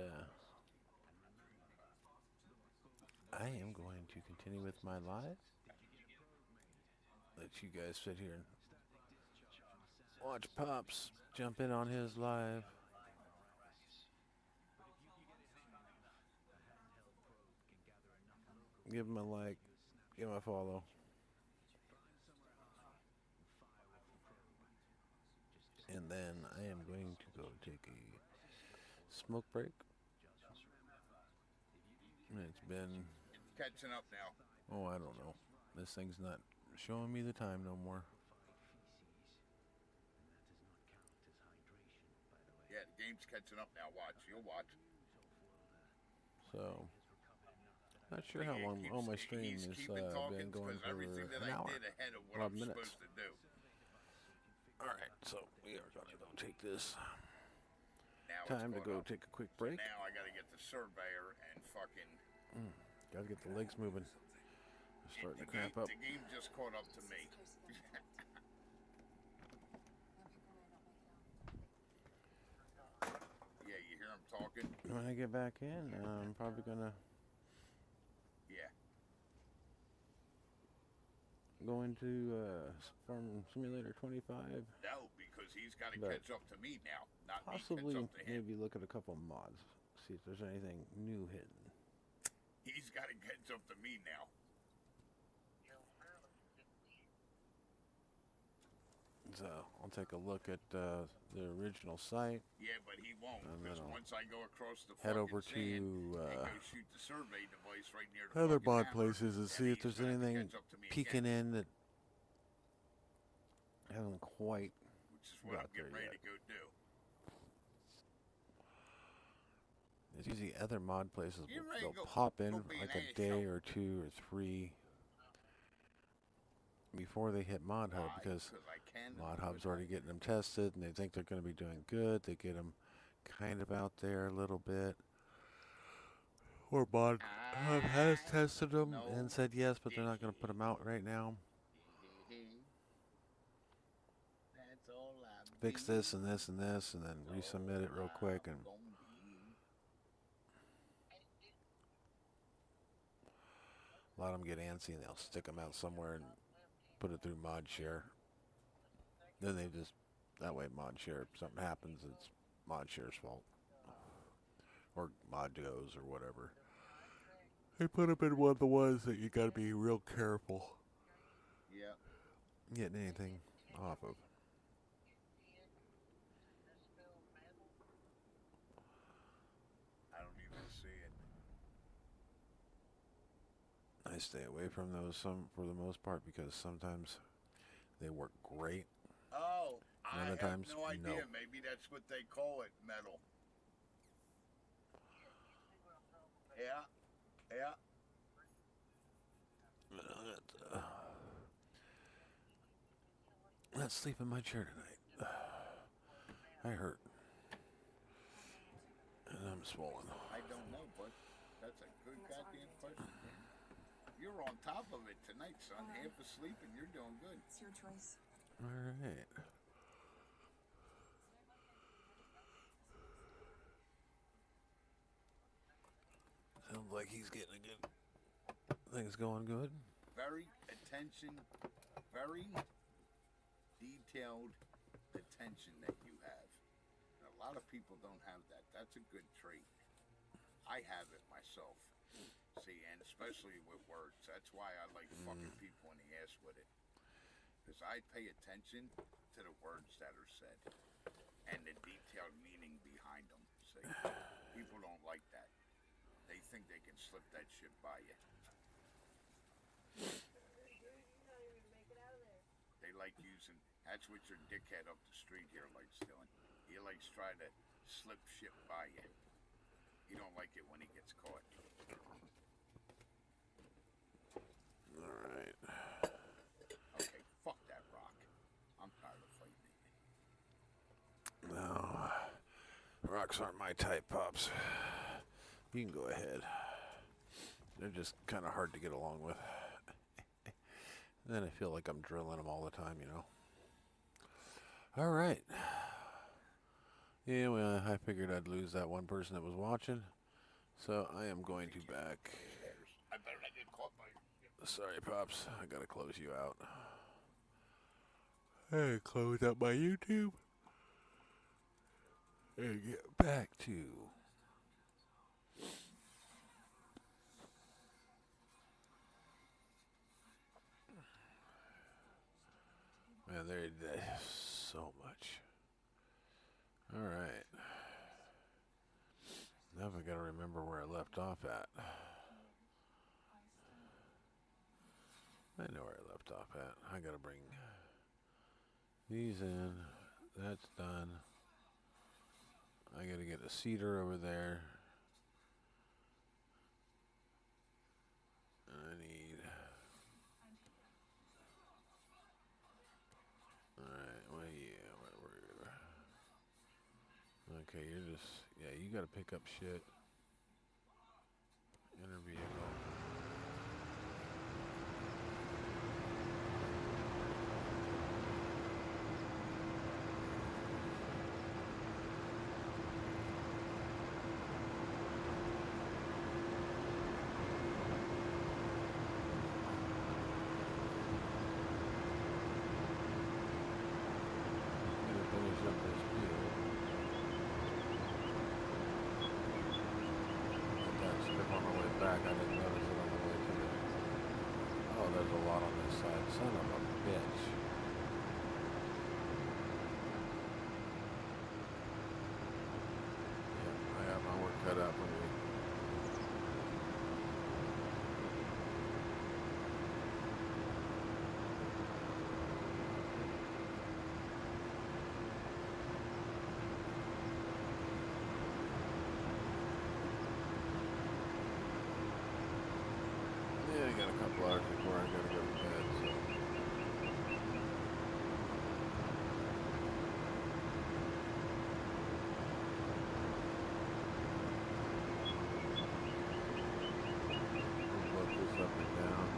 I am going to continue with my live. Let you guys sit here and watch Pops jump in on his live. Give him a like, give him a follow. And then I am going to go take a smoke break. It's been... Catching up now. Oh, I don't know. This thing's not showing me the time no more. Yeah, the game's catching up now. Watch. You'll watch. So, not sure how long. Oh, my stream has been going for an hour. 12 minutes. Alright, so we are going to go take this time to go take a quick break. So now I got to get the surveyor and fucking Gotta get the legs moving. They're starting to cramp up. The game just caught up to me. Yeah, you hear him talking? When I get back in, I'm probably gonna go into Farm Simulator 25. No, because he's got to catch up to me now. Not Possibly me catch up to him. maybe look at a couple mods, see if there's anything new hidden. He's got to catch up to me now. So I'll take a look at the original site. Yeah, but he won't. Because once I go across the head over sand and to go shoot the survey device right near the other mod hammer, places and see if there's anything peeking in that hasn't quite which is what I'm getting ready to go do. There's usually other mod places they'll pop in like a day or 2 or 3 before they hit Mod Hub, because Mod Hub's already getting them tested and they think they're going to be doing good. They get them kind of out there a little bit. Or Mod Hub has tested them and said yes, but they're not going to put them out right now. Fix this and this and this, and then resubmit it real quick. And a lot of them get antsy and they'll stick them out somewhere and put it through mod share. Then they just, that way mod share, if something happens, it's mod share's fault. Or mod goes or whatever. They put them in one of the ones that you gotta be real careful. Yeah. Getting anything off of. I don't even see it. I stay away from those for the most part because sometimes they work great. Oh, and other times, no idea. Maybe that's what they call it, metal. Yeah, yeah. Let's sleep in my chair tonight. I hurt. And I'm swollen. I don't know, but that's a good goddamn question. You're on top of it tonight, son. Half asleep and you're doing good. It's your choice. All right. Sounds like he's getting a good. Things going good. Very detailed attention that you have. And a lot of people don't have that. That's a good trait. I have it myself. See, and especially with words. That's why I like fucking people in the ass with it. Because I pay attention to the words that are said. And the detailed meaning behind them. See, people don't like that. They think they can slip that shit by you. They like using, that's what your dickhead up the street here likes doing. He likes trying to slip shit by you. You don't like it when he gets caught. Alright. Okay, fuck that rock. I'm tired of fighting it. No. Rocks aren't my type, Pops. You can go ahead. They're just kind of hard to get along with. And then I feel like I'm drilling them all the time, you know. Alright. Yeah, well, I figured I'd lose that one person that was watching. So I am going to back. I better not get caught by you. Sorry, Pops. I gotta close you out. Hey, close up my YouTube. And get back to. Man, there's so much. Alright. Now I gotta remember where I left off at. I know where I left off at. I gotta bring these in. That's done. I gotta get a cedar over there. I need. Alright, well, yeah, whatever. Okay, you're just. Yeah, you gotta pick up shit. Inner vehicle. there's a lot on this side. Son of a bitch. Yeah, I got my work cut out for me. Yeah, I got a couple hours before I gotta go to bed, so. We'll look this up and down.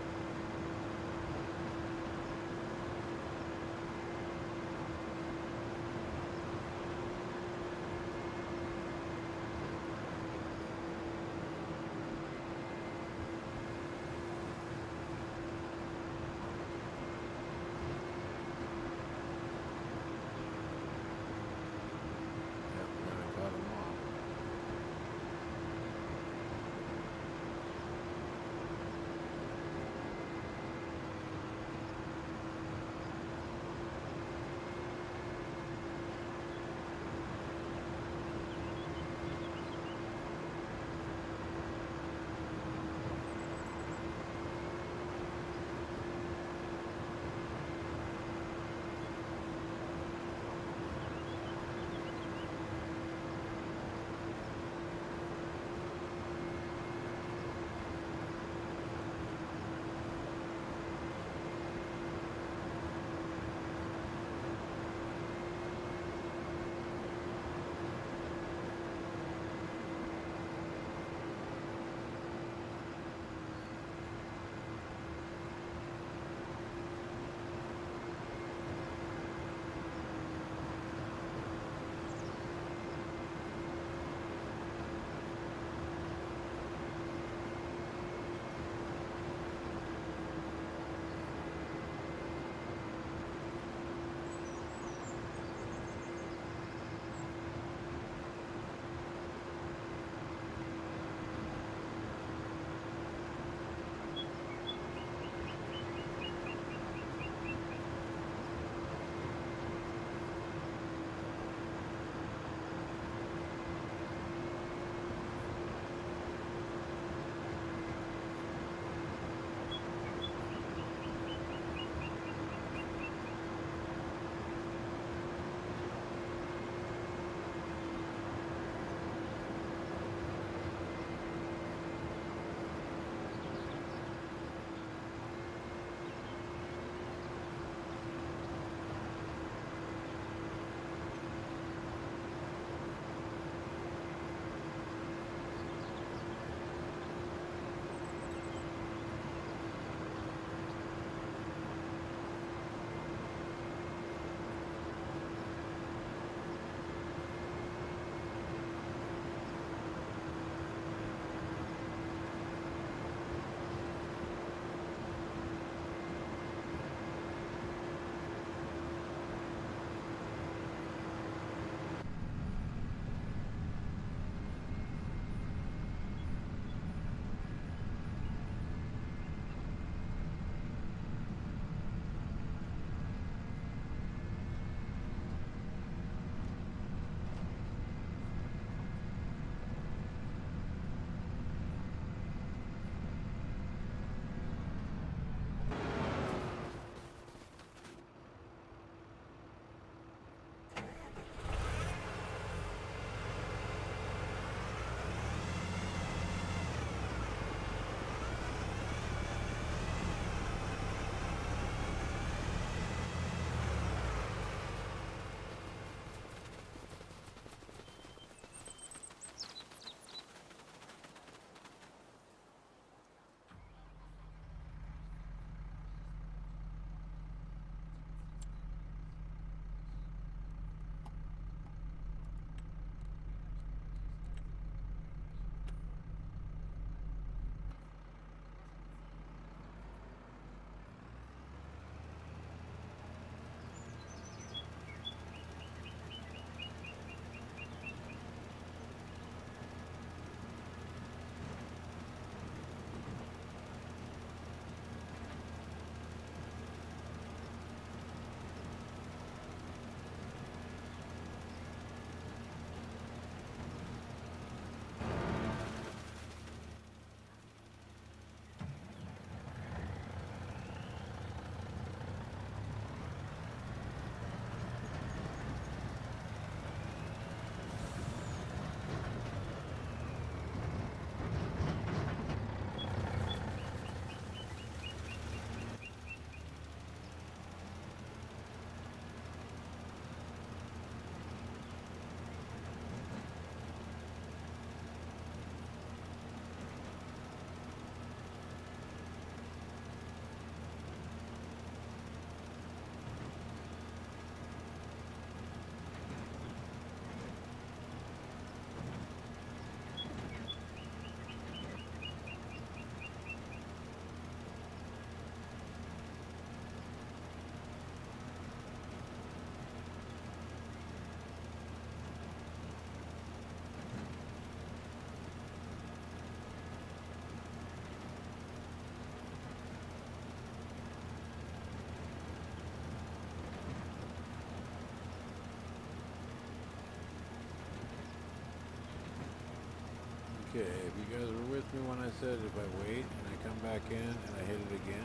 Okay, if you guys were with me when I said if I wait and I come back in and I hit it again,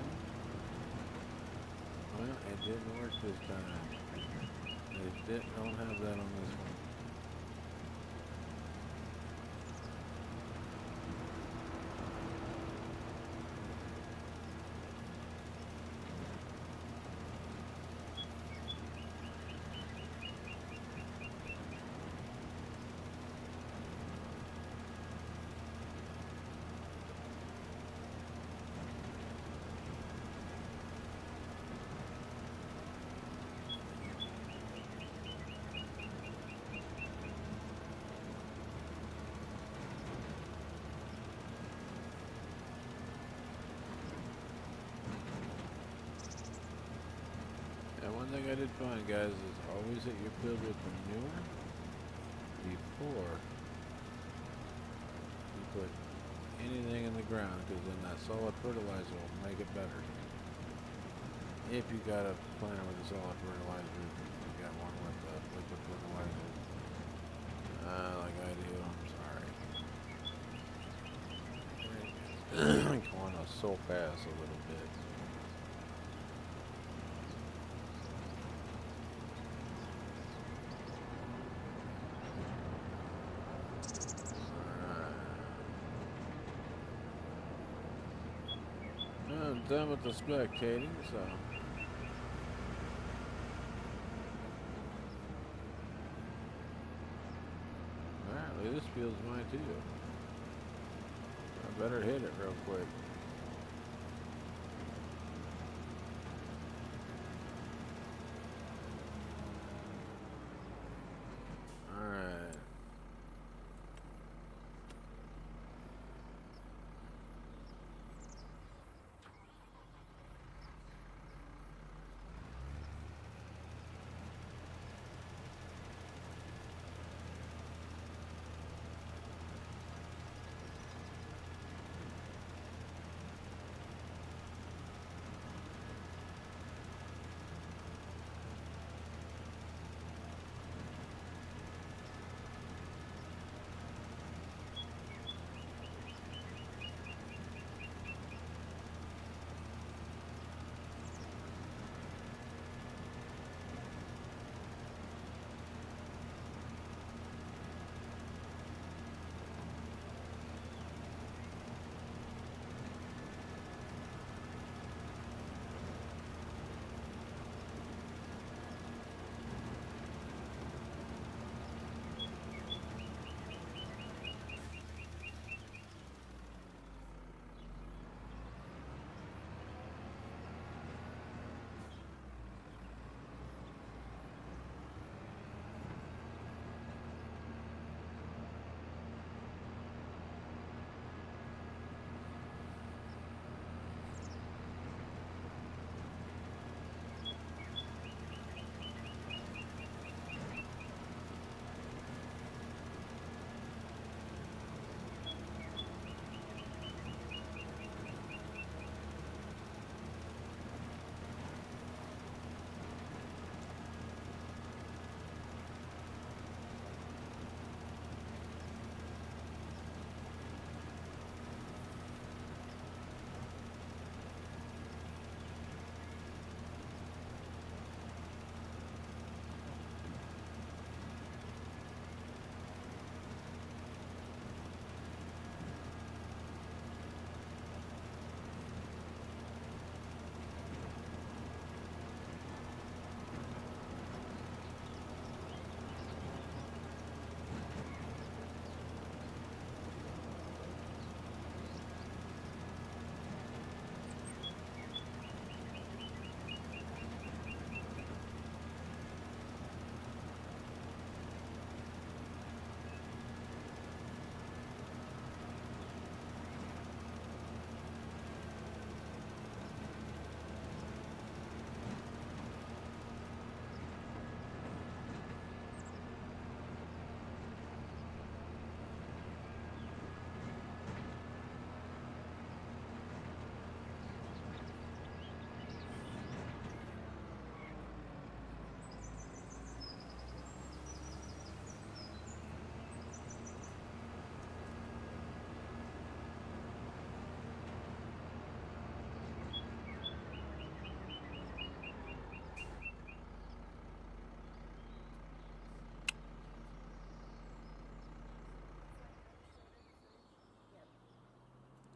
well, it didn't work this time. Don't have that on this one. One thing I did find, guys, is always hit your field with manure before you put anything in the ground, because then that solid fertilizer will make it better. If you got a planter with a solid fertilizer, if you got one with liquid fertilizer, like I do, I'm sorry. Going to so fast a little bit. I'm done with the spectating, so apparently this field's mine too. I better hit it real quick. Alright.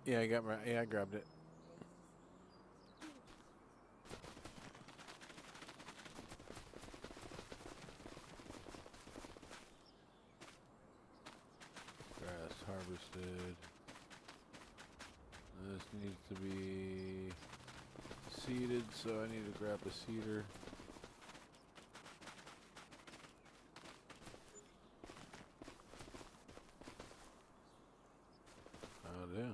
Yeah, I got my. Yeah, I grabbed it. Grass harvested. This needs to be seeded, so I need to grab a seeder. Oh, yeah.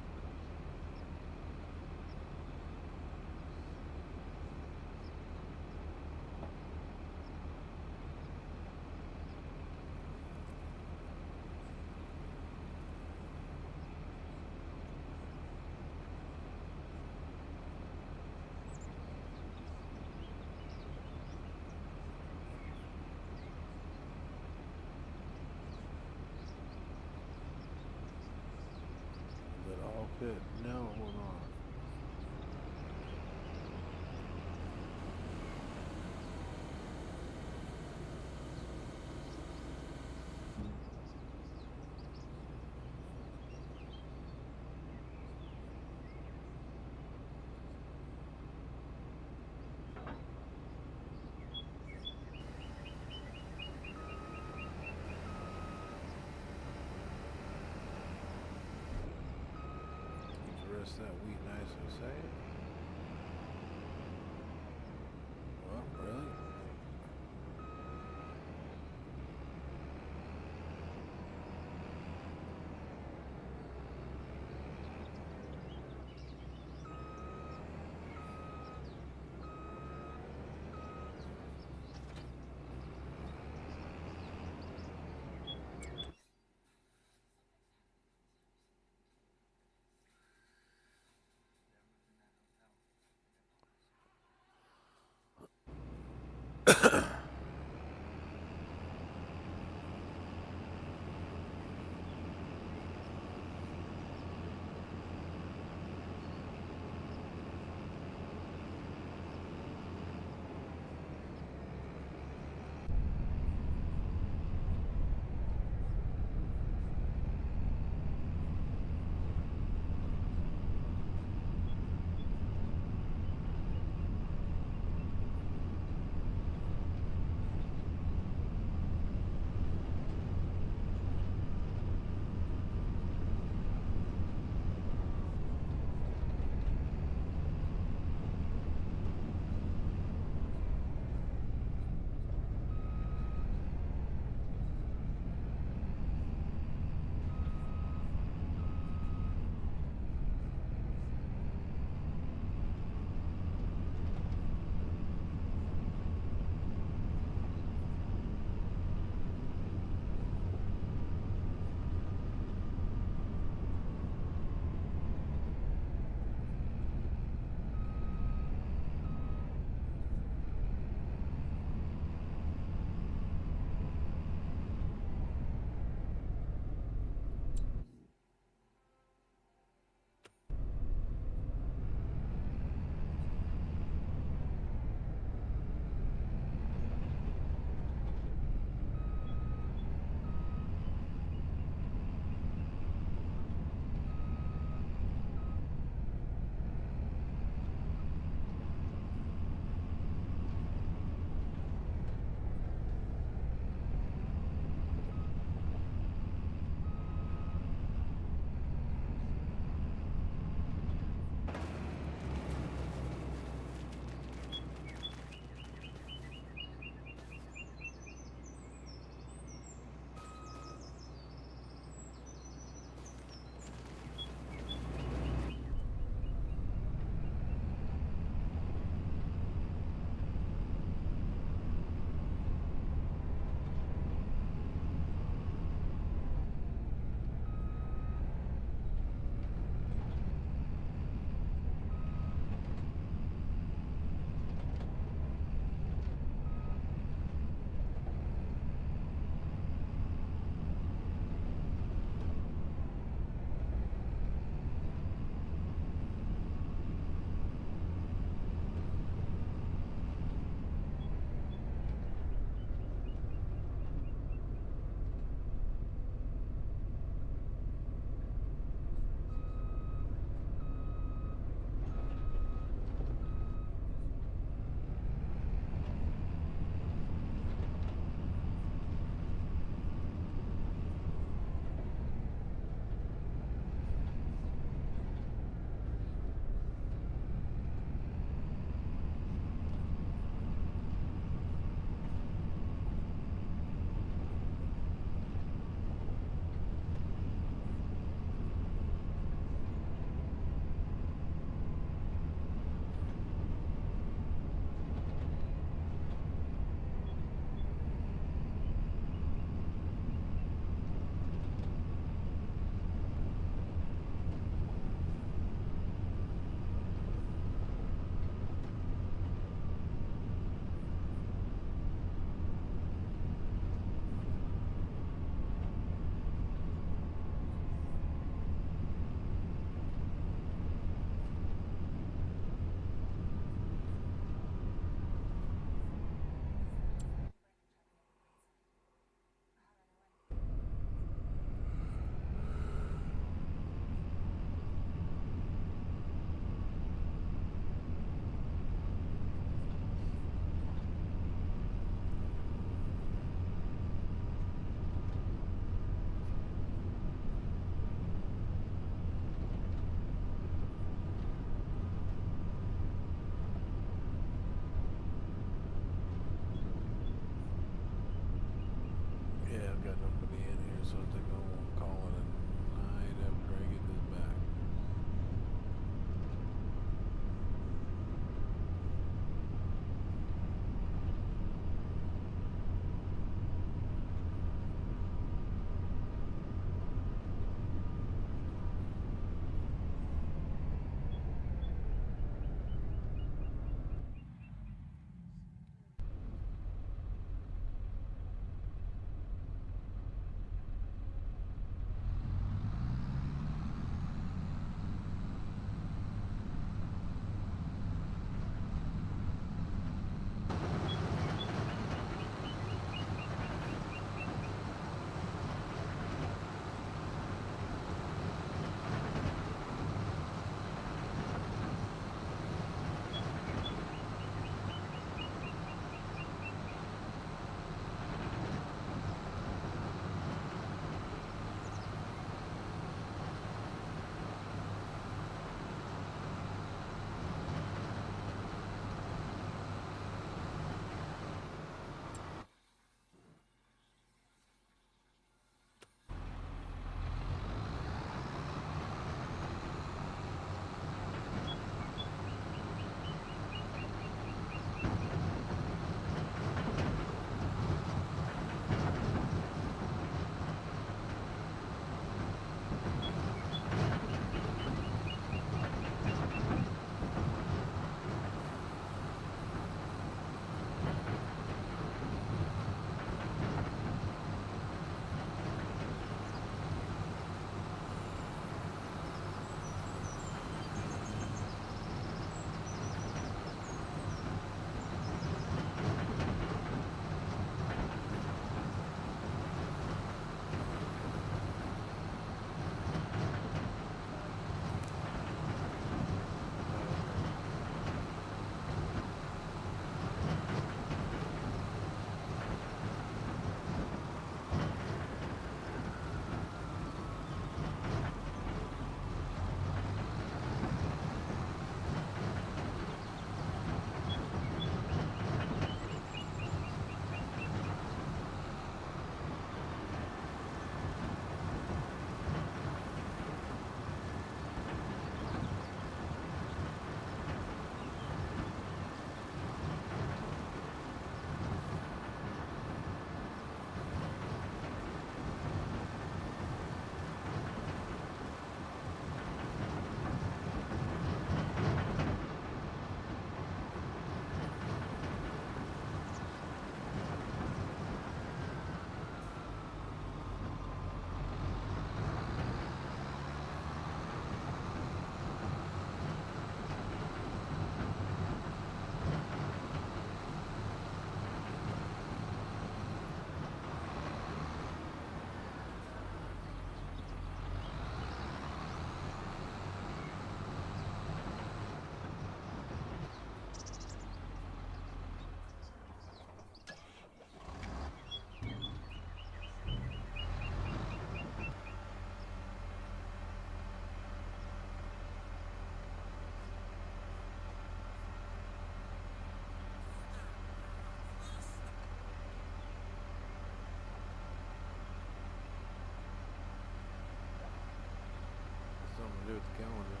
do with the calendar?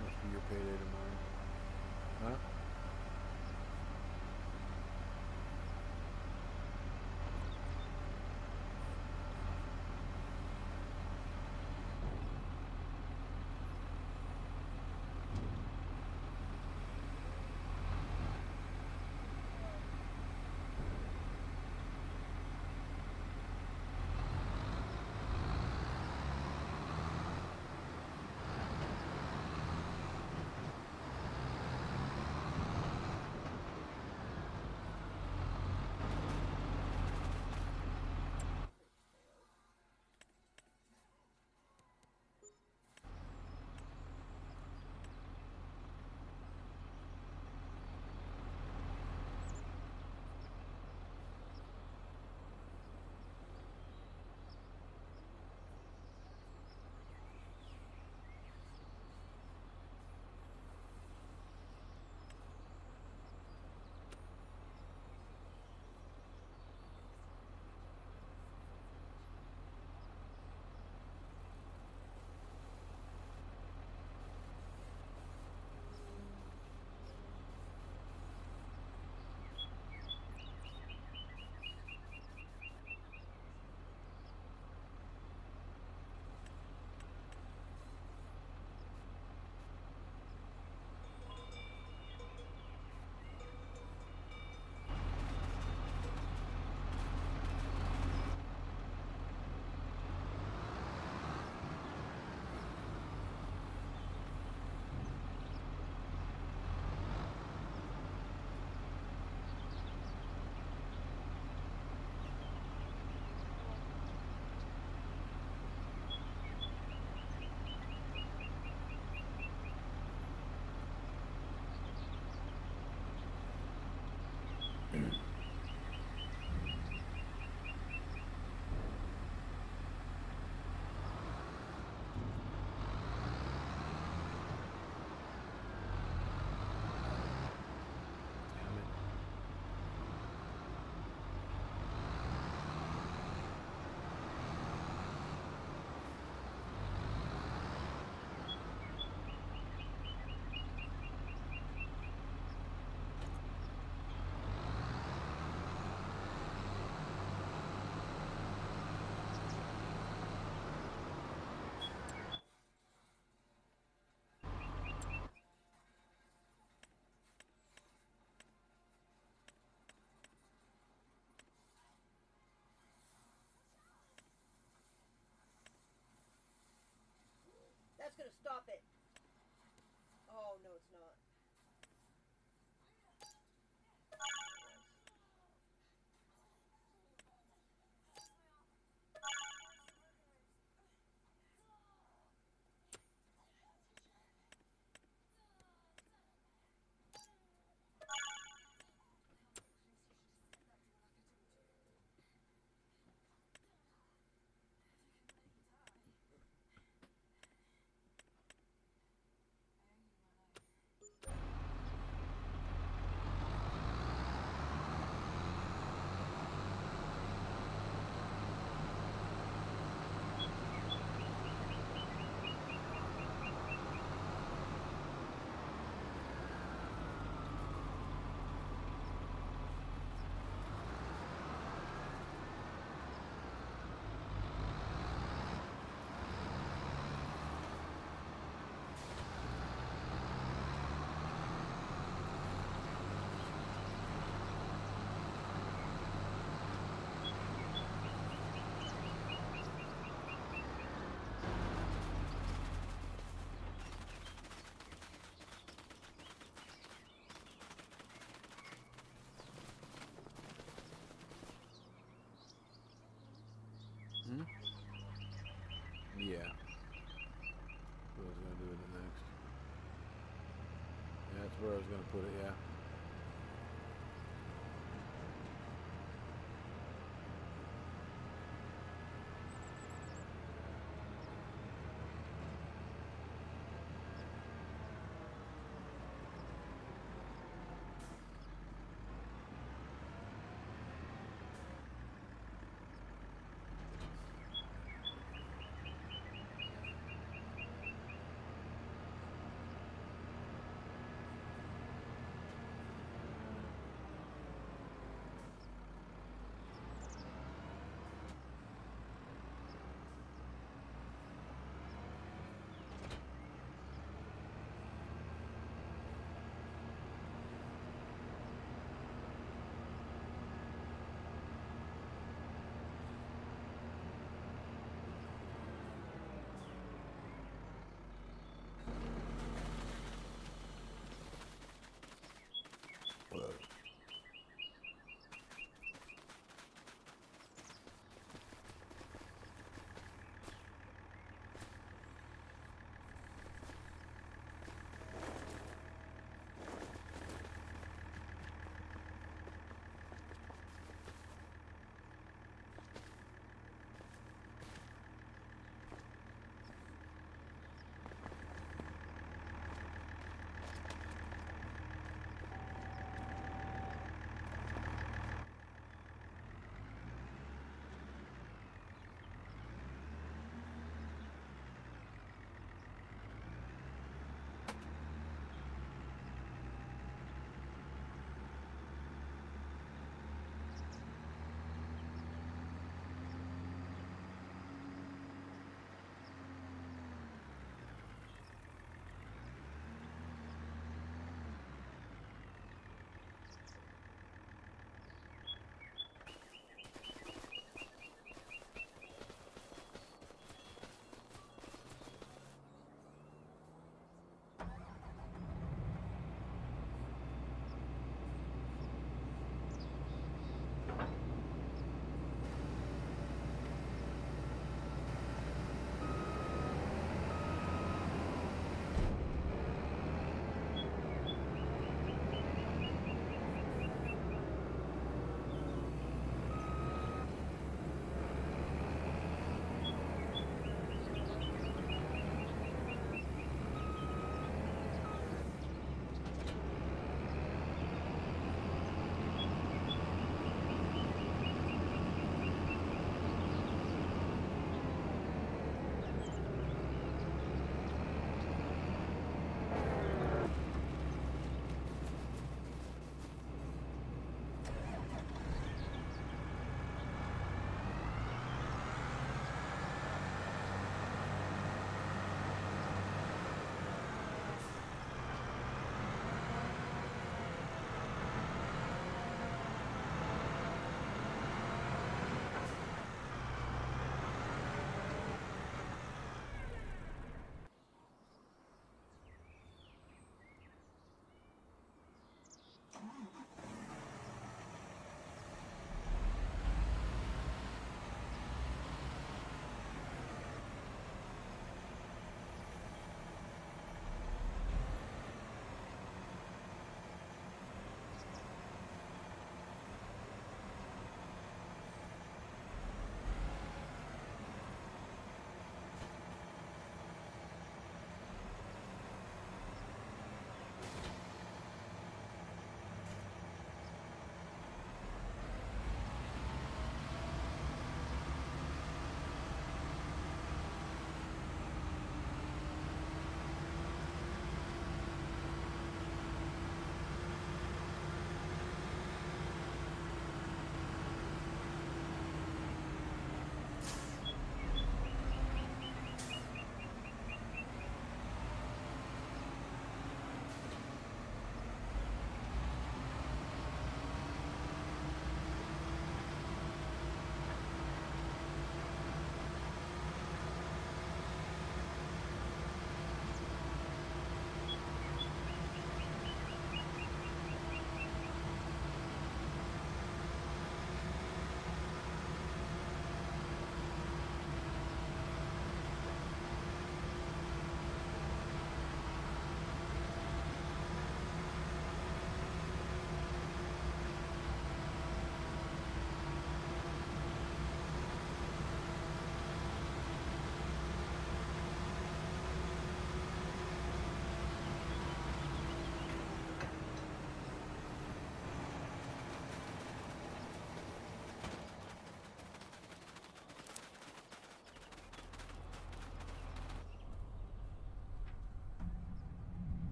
Must be your payday tomorrow. Huh? That's gonna stop it. Oh, no, it's not. Yeah. What was I going to do with it next? Yeah, that's where I was going to put it, yeah.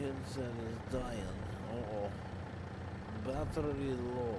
headset is dying. Uh-oh. Battery low.